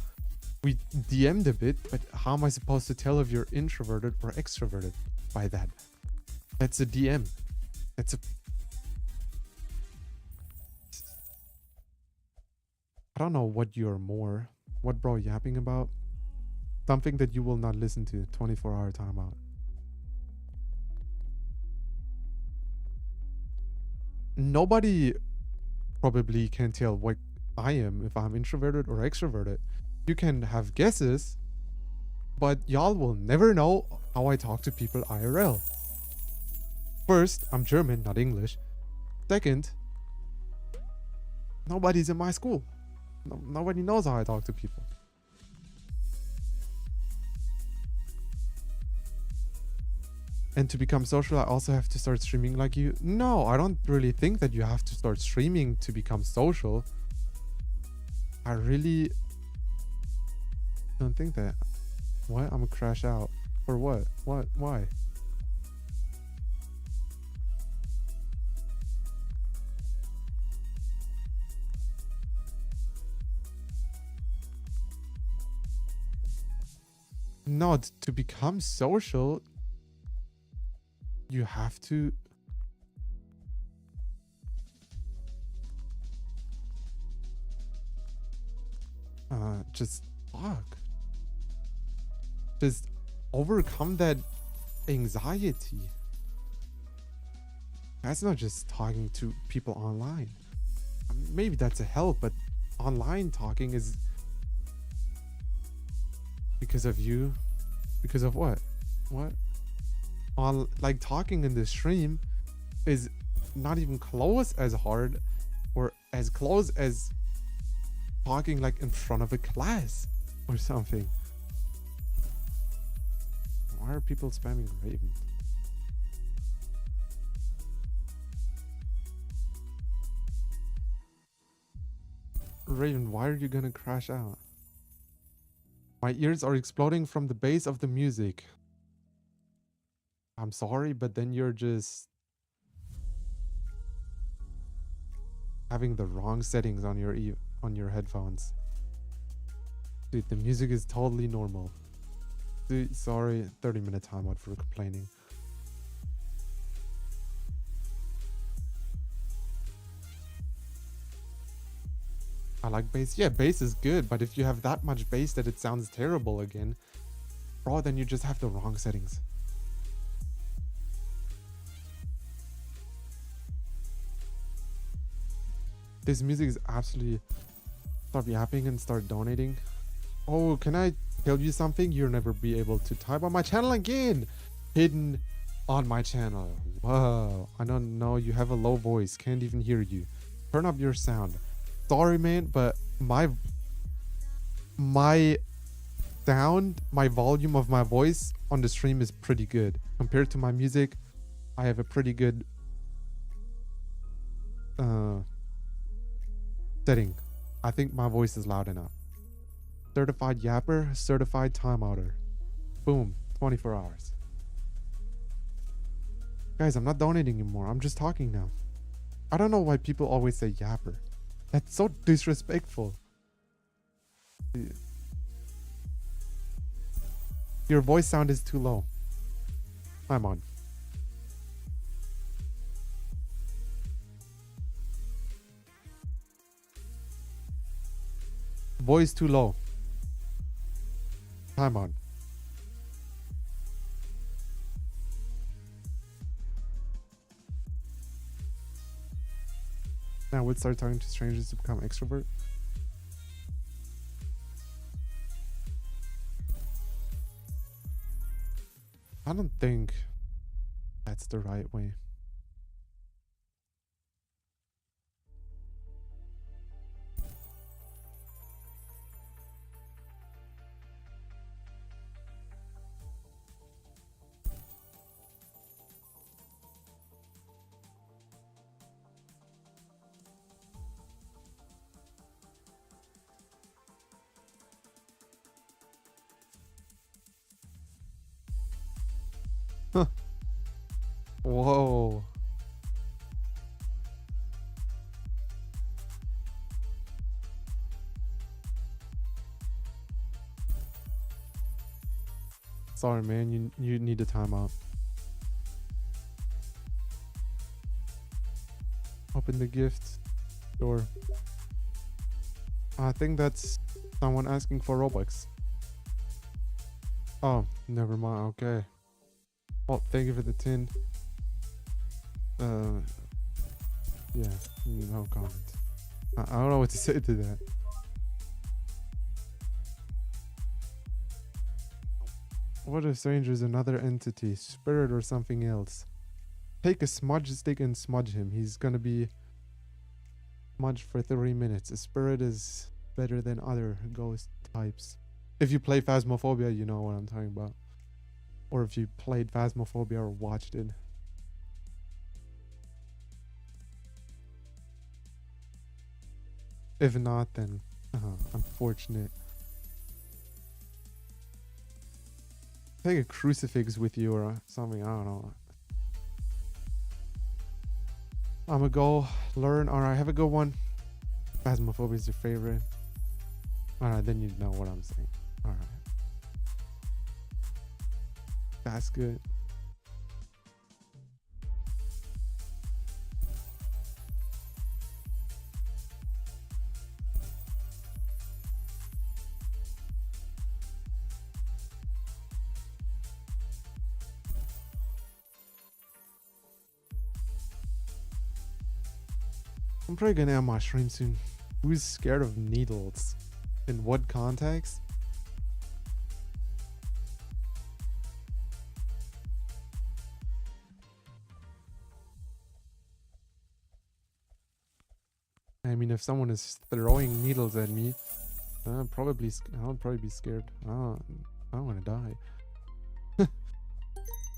We DM'd a bit, but how am I supposed to tell if you're introverted or extroverted by that? That's a DM. That's a... I don't know what you're more. What bro yapping about? Something that you will not listen to. 24-hour timeout. Nobody probably can tell what I am, if I'm introverted or extroverted. You can have guesses, but y'all will never know how I talk to people IRL. First, I'm German, not English. Second, nobody's in my school. Nobody knows how I talk to people. And to become social, I also have to start streaming like you. No, I don't really think that you have to start streaming to become social. I really don't think that. What? I'm gonna crash out. For what? What? Why? No, to become social, you have to just talk. Just overcome that anxiety. That's not just talking to people online. Maybe that's a help, but online talking is because of you. Because of what? What? On like talking in the stream is not even close as hard or as close as talking like in front of a class or something. Why are people spamming Raven? Raven, why are you gonna crash out? My ears are exploding from the bass of the music. I'm sorry, but then you're just having the wrong settings on your headphones. Dude, the music is totally normal. Dude, sorry, 30-minute timeout for complaining. I like bass. Yeah, bass is good, but if you have that much bass that it sounds terrible again, bro, then you just have the wrong settings. This music is absolutely... Stop yapping and start donating. Oh, can I tell you something? You'll never be able to type on my channel again. Hidden on my channel. Wow. I don't know. You have a low voice. Can't even hear you. Turn up your sound. Sorry, man, but my sound, my volume of my voice on the stream is pretty good. Compared to my music, I have a pretty good setting. I think my voice is loud enough. Certified yapper, certified timeouter. Boom, 24 hours. Guys, I'm not donating anymore. I'm just talking now. I don't know why people always say yapper. That's so disrespectful. Your voice sound is too low. I'm on. Voice too low. Time on. Now would start talking to strangers to become extrovert. I don't think that's the right way. Whoa. Sorry, man. You need a timeout. Open the gift door. I think that's someone asking for Robux. Oh, never mind. Okay. Well, thank you for the tin. Yeah, no comment. I don't know what to say to that. What if stranger is another entity, spirit or something else? Take a smudge stick and smudge him. He's gonna be smudged for 30 minutes. A spirit is better than other ghost types. If you play Phasmophobia, you know what I'm talking about. Or if you played Phasmophobia or watched it. If not, then unfortunate. Take a crucifix with you or something, I don't know. I'm gonna go learn. Alright, have a good one. Phasmophobia is your favorite. Alright, then you know what I'm saying. Alright. That's good. I'm probably gonna end my stream soon. Who's scared of needles? In what context? I mean, if someone is throwing needles at me, I'll probably be scared. I don't want to die.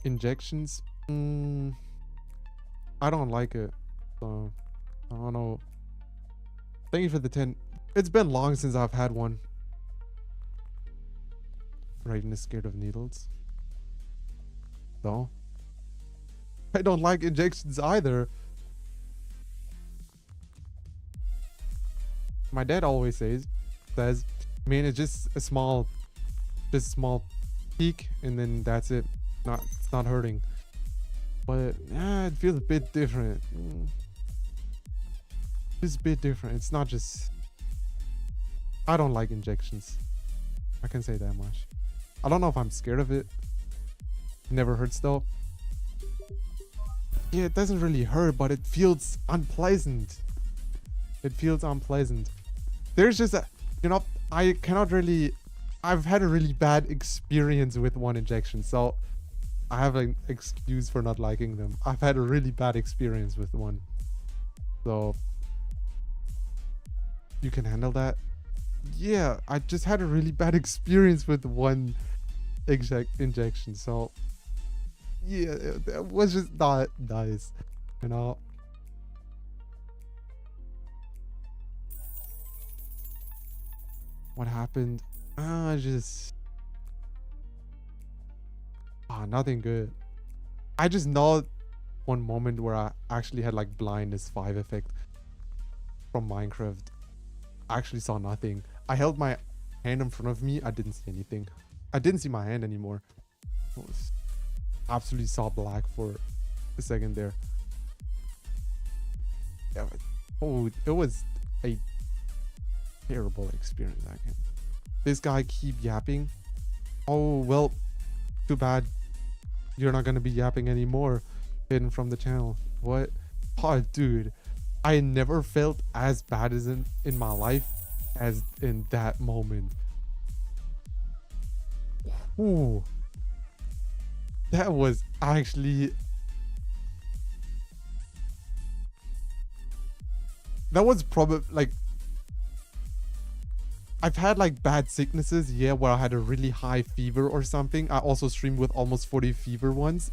Injections? I don't like it. So, I don't know. Thank you for the 10. It's been long since I've had one. Raiden is scared of needles. No. I don't like injections either. My dad always says, I mean, it's just a small peak, and then that's it. It's not hurting. But yeah, it feels a bit different. It's a bit different. It's not just. I don't like injections. I can say that much. I don't know if I'm scared of it. It never hurts though. Yeah, it doesn't really hurt, but it feels unpleasant. It feels unpleasant. There's just a, I cannot really. I've had a really bad experience with one injection, so I have an excuse for not liking them. I've had a really bad experience with one, so you can handle that. Yeah, I just had a really bad experience with one injection, so yeah, it was just not nice, What happened? Nothing good. I just know one moment where I actually had like blindness 5 effect from Minecraft. I actually saw nothing. I held my hand in front of me. I didn't see anything. I didn't see my hand anymore. I absolutely saw black for a second there. Yeah, it was a terrible experience. This guy keep yapping. Oh well, too bad. You're not gonna be yapping anymore. Hidden from the channel. What? Oh, dude, I never felt as bad as in my life as in that moment. Ooh. That was actually... That was probably like... I've had like bad sicknesses, yeah, where I had a really high fever or something. I also streamed with almost 40 fever once,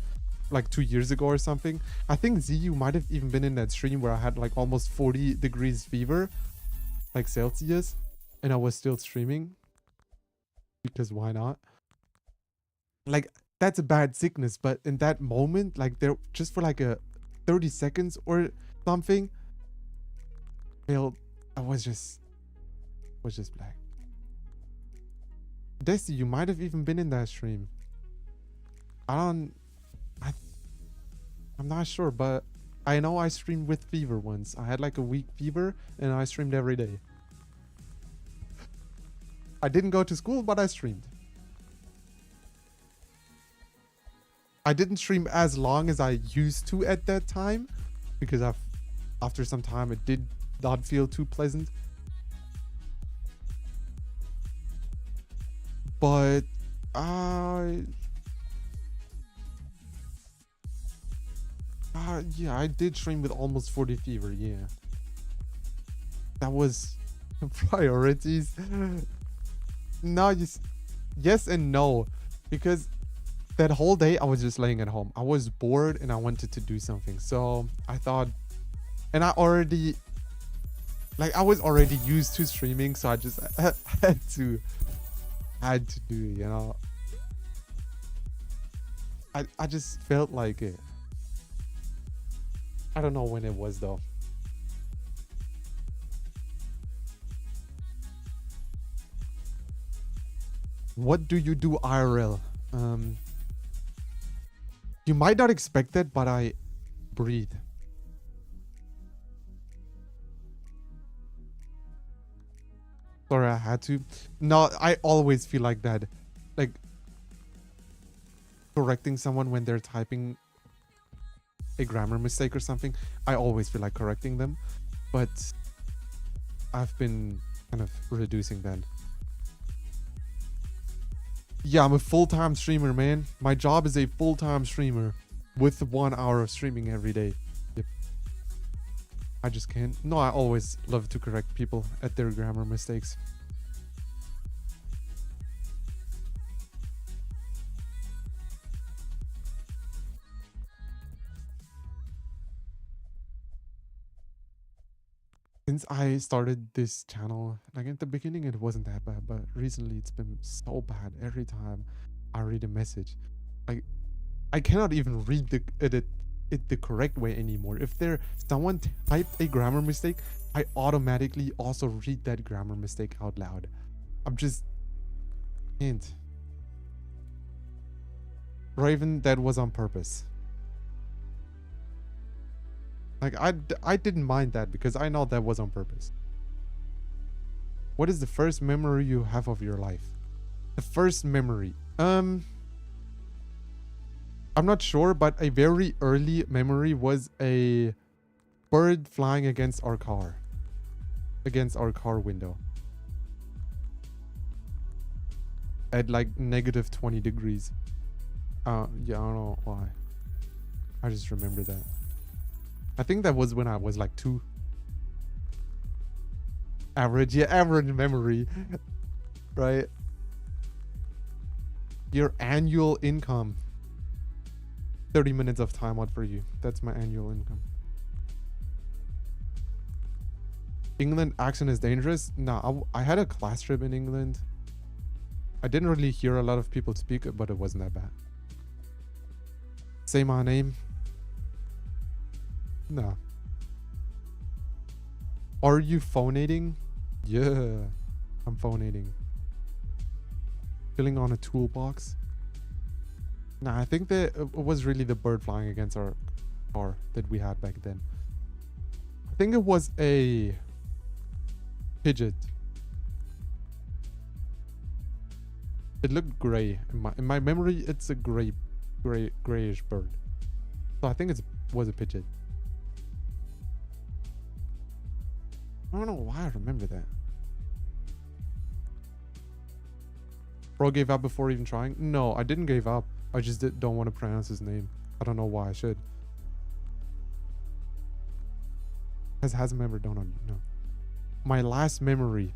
like 2 years ago or something. I think Z, you might have even been in that stream where I had like almost 40 degrees fever, like Celsius, and I was still streaming. Because why not? Like, that's a bad sickness, but in that moment, like there, just for like a 30 seconds or something, I was just black. Desi, you might have even been in that stream. I'm not sure, but I know I streamed with fever once. I had like a week fever and I streamed every day. I didn't go to school, but I streamed. I didn't stream as long as I used to at that time because after some time it did not feel too pleasant. But yeah, I did stream with almost 40 fever, yeah. That was priorities. No, yes and no, because that whole day I was just laying at home. I was bored and I wanted to do something. So I thought, and I was already used to streaming, so I just had to do, you know. I just felt like it. I don't know when it was though. What do you do IRL? You might not expect that, but I breathe. Sorry, I had to. No, I always feel like that. Like correcting someone when they're typing a grammar mistake or something. I always feel like correcting them. But I've been kind of reducing that. Yeah, I'm a full-time streamer, man. My job is a full-time streamer with 1 hour of streaming every day. Yep. I just can't. No, I always love to correct people at their grammar mistakes. Since I started this channel, like at the beginning it wasn't that bad, but recently it's been so bad. Every time I read a message, like I cannot even read it the correct way anymore. If someone typed a grammar mistake, I automatically also read that grammar mistake out loud. I'm just can't. Raven, that was on purpose. Like, I didn't mind that because I know that was on purpose. What is the first memory you have of your life? The first memory. I'm not sure, but a very early memory was a bird flying against our car. Against our car window. At like negative 20 degrees. Yeah, I don't know why. I just remember that. I think that was when I was like 2. Average, yeah, average memory. Right? Your annual income. 30 minutes of time out for you. That's my annual income. England accent is dangerous? No, I had a class trip in England. I didn't really hear a lot of people speak it, but it wasn't that bad. Say my name. No. Are you phonating? Yeah, I'm phonating. Filling on a toolbox. Nah, I think that it was really the bird flying against our car that we had back then. I think it was a pigeon. It looked gray. In my memory, it's a grayish bird. So I think it was a pigeon. I don't know why I remember that. Bro gave up before even trying? No, I didn't give up. I just don't want to pronounce his name. I don't know why I should. Has hazem ever done on you? No. My last memory.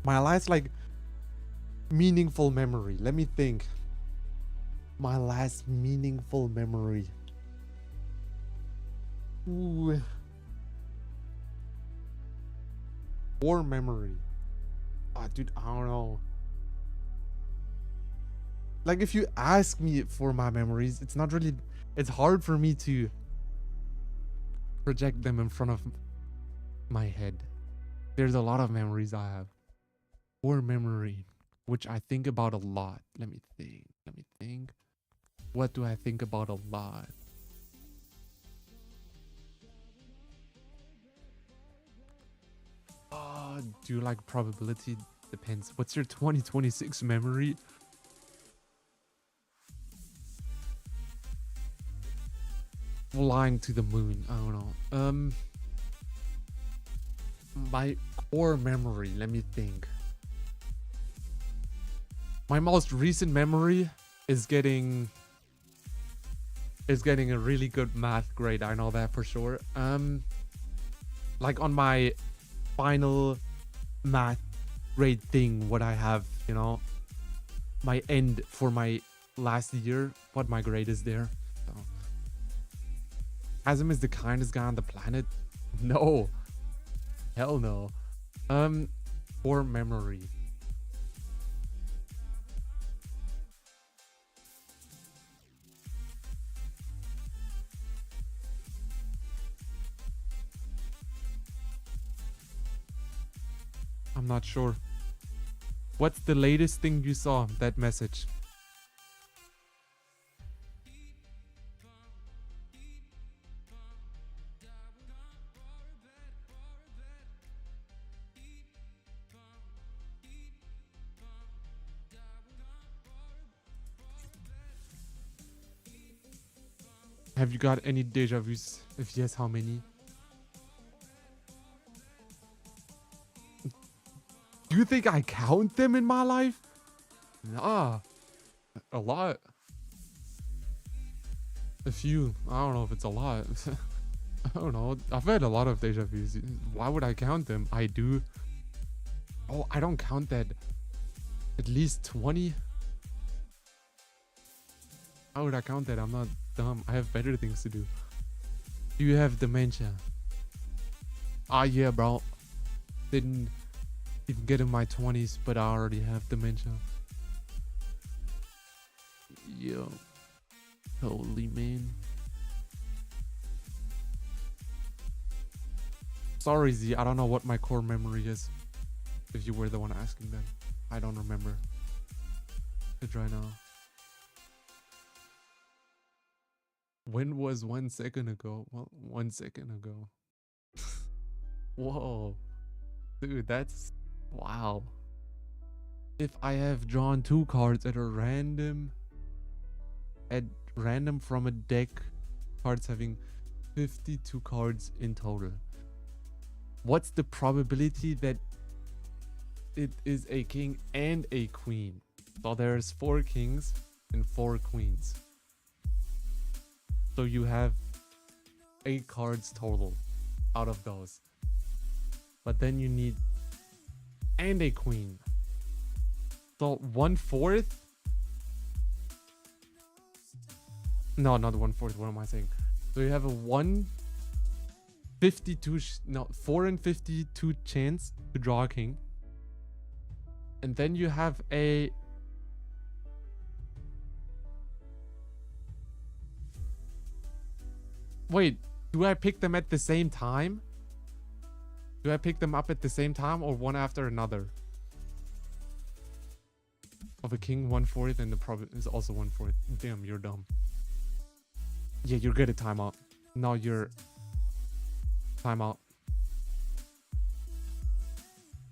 My last like meaningful memory. Let me think. My last meaningful memory. Ooh. War memory. Ah, dude, I don't know. Like, if you ask me for my memories, it's not really, it's hard for me to project them in front of my head. There's a lot of memories I have. War memory, which I think about a lot. Let me think. What do I think about a lot? Do you like probability? Depends. What's your 2026 memory? Flying to the moon. I don't know. My core memory. Let me think. My most recent memory is getting a really good math grade. I know that for sure. Like on my final math grade thing, what I have, you know, my end for my last year, what my grade is there. So hazem is the kindest guy on the planet. No, hell no. Core memory. I'm not sure. What's the latest thing you saw? That message. Have you got any deja vus? If yes, how many? Do you think I count them in my life? Nah. A lot. A few. I don't know if it's a lot. I don't know. I've had a lot of deja vus. Why would I count them? I do. Oh, I don't count that. At least 20. How would I count that? I'm not dumb. I have better things to do. Do you have dementia? Ah, yeah, bro. Didn't even get in my 20s, but I already have dementia. Yo. Holy man. Sorry, Z. I don't know what my core memory is. If you were the one asking that. I don't remember it right now. When was 1 second ago? Well, 1 second ago. Whoa. Dude, that's... Wow. If I have drawn 2 cards at random from a deck, cards having 52 cards in total, what's the probability that it is a king and a queen? So there's 4 kings and 4 queens. So you have 8 cards total out of those. But then you need and a queen. So 1/4. No, not 1/4. What am I saying? So you have a 4 in 52 chance to draw a king. And then you have a... Wait, do I pick them at the same time? Do I pick them up at the same time or one after another? Of a king, 1/4, and the problem is also 1/4. Damn, you're dumb. Yeah, you're good at timeout. No, you're... Timeout.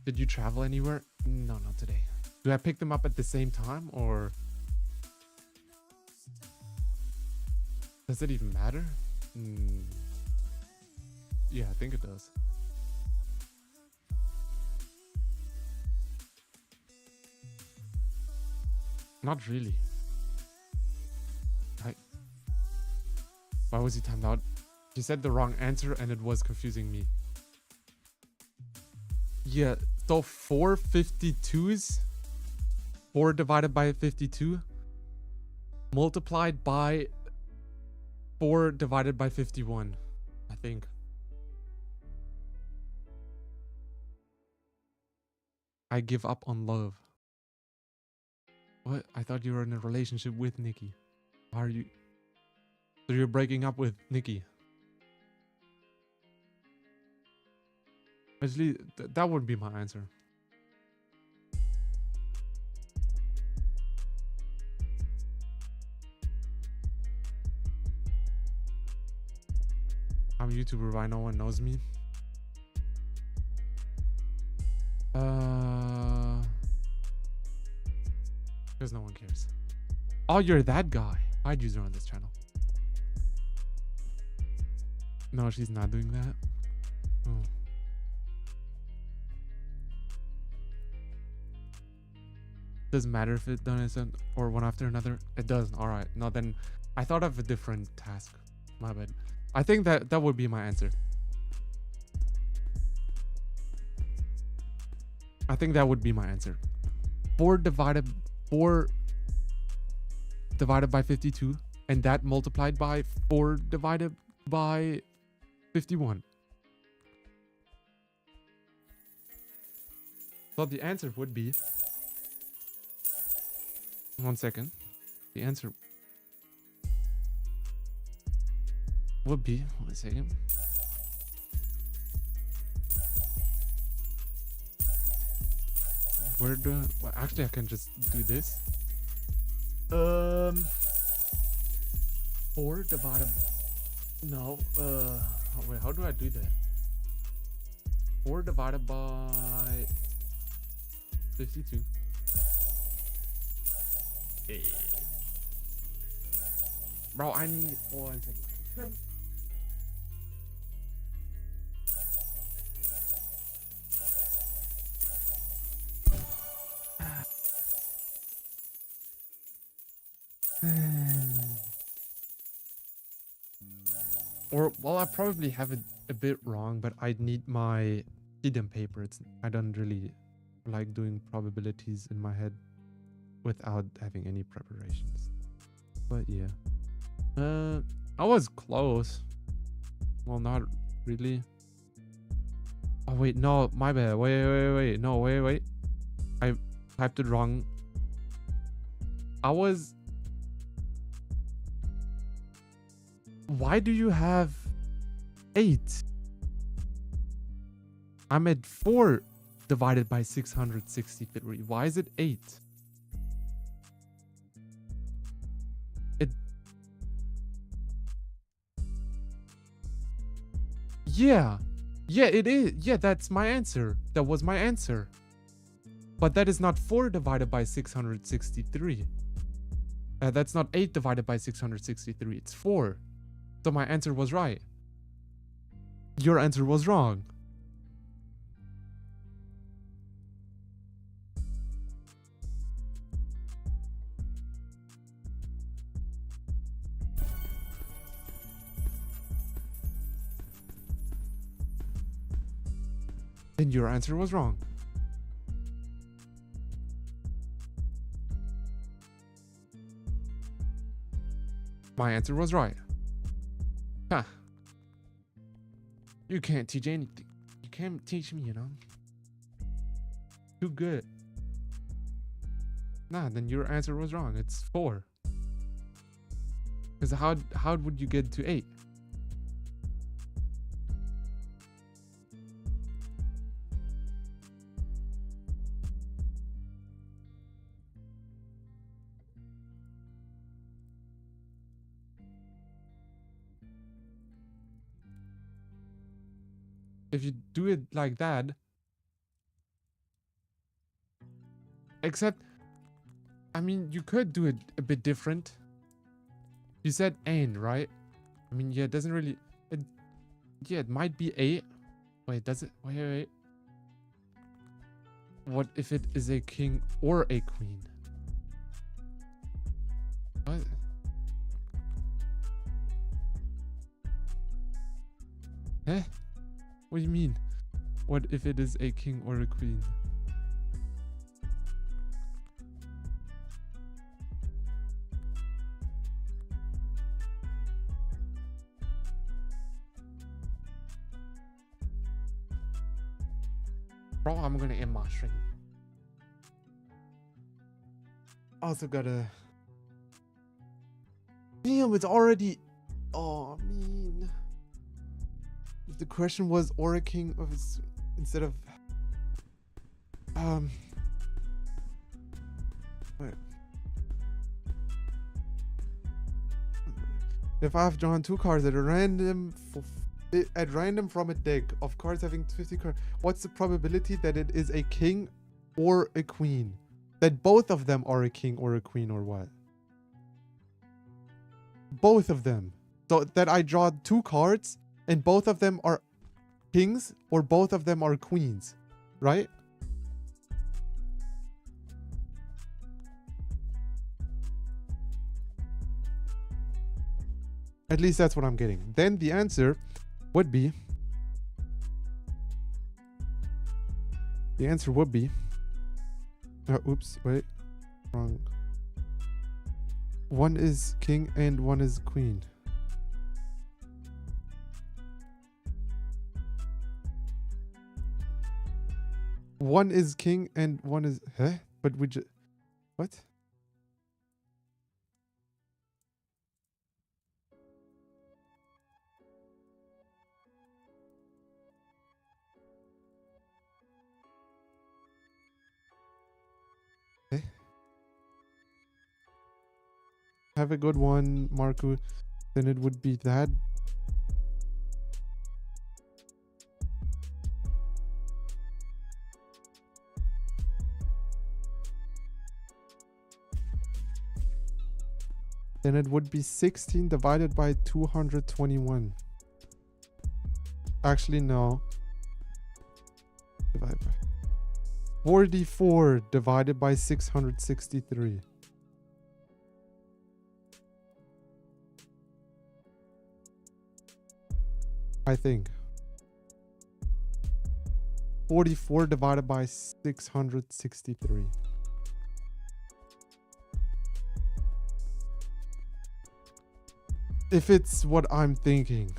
Did you travel anywhere? No, not today. Do I pick them up at the same time or... Does it even matter? Yeah, I think it does. Not really. Why was he timed out? He said the wrong answer and it was confusing me. Yeah, so 452s, 4 divided by 52 multiplied by 4 divided by 51, I think. I give up on love. What? I thought you were in a relationship with Nikki. Why are you? So you're breaking up with Nikki? Actually, that would be my answer. I'm a YouTuber, why no one knows me? Because no one cares. Oh, you're that guy. I'd use her on this channel. No, she's not doing that. Oh. Doesn't matter if it done is or one after another. It doesn't. All right. No, then I thought of a different task. My bad. I think that would be my answer. I think that would be my answer. 4 divided by 52, and that multiplied by 4 divided by 51. So the answer would be, one second, the answer would be, one second. Where do well, actually I can just do this. 4 divided, no, wait, how do I do that? 4 divided by 52. Hey. Bro, I need 1 second. Or, well, I probably have it a bit wrong, but I need my hidden paper. I don't really like doing probabilities in my head without having any preparations. But yeah. I was close. Well, not really. Oh, wait, no, my bad. Wait. No, wait. I typed it wrong. Why do you have 8? I'm at 4 divided by 663. Why is it 8? Yeah, it is. Yeah, that's my answer. That was my answer. But that is not 4 divided by 663. That's not 8 divided by 663. It's 4. So my answer was right. Your answer was wrong. Then your answer was wrong. My answer was right. Huh. You can't teach anything. You can't teach me, you know? Too good. Nah, then your answer was wrong. It's 4. Because how would you get to 8? If you do it like that, except, I mean, you could do it a bit different. You said n, right? I mean, yeah, it doesn't really, yeah, it might be 8. Wait, does it? Wait. What if it is a king or a queen? What? Eh? What do you mean? What if it is a king or a queen? Bro, I'm gonna end my stream. Also gotta... Damn, it's already... Oh, man. If the question was or a king of his... Instead of... Wait. If I've drawn 2 cards at random from a deck of cards having 50 cards, what's the probability that it is a king or a queen? That both of them are a king or a queen or what? Both of them. So that I draw 2 cards and both of them are kings or both of them are queens, right? At least that's what I'm getting. Then the answer would be... The answer would be... oops, wait. Wrong. One is king and one is queen. One is king and one is... Huh? But we just... What? Okay. Have a good one, Marco. Then it would be that. Then it would be 16 divided by 221. Actually, no. Divided by 44 divided by 663. I think. 44 divided by 663. If it's what I'm thinking.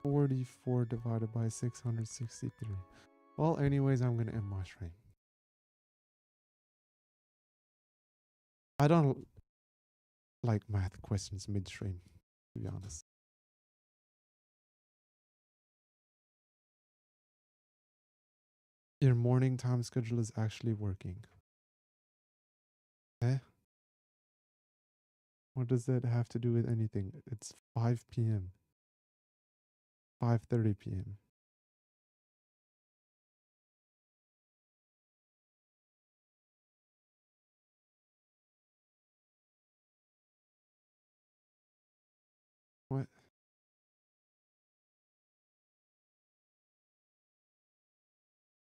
$44 divided by 663. Well, anyways, I'm gonna end my stream. I don't like math questions midstream, to be honest. Your morning time schedule is actually working. Eh? What does that have to do with anything? It's 5 p.m. 5:30 p.m. What?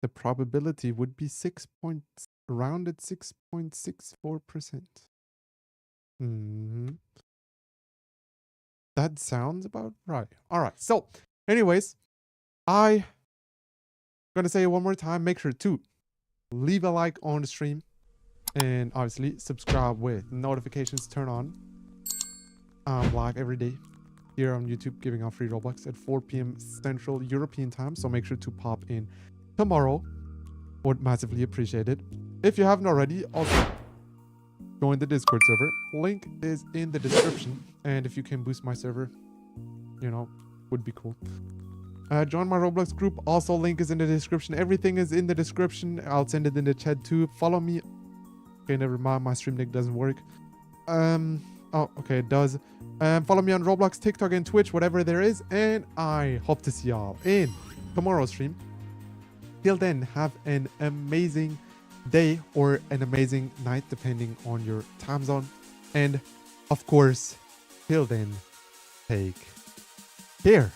The probability would be rounded 6.64%. That sounds about right. All right. So, anyways, I gonna say it one more time. Make sure to leave a like on the stream, and obviously subscribe with notifications turned on. I'm live every day here on YouTube, giving out free Robux at 4 p.m. Central European time. So make sure to pop in tomorrow. Would massively appreciate it. If you haven't already, also join the Discord server. Link is in the description. And if you can boost my server, you know, would be cool. Join my Roblox group. Also, link is in the description. Everything is in the description. I'll send it in the chat too. Follow me. Okay, never mind. My stream link doesn't work. Oh, okay, it does. Follow me on Roblox, TikTok, and Twitch, whatever there is. And I hope to see y'all in tomorrow's stream. Till then, have an amazing day or an amazing night, depending on your time zone. And of course, till then, take care.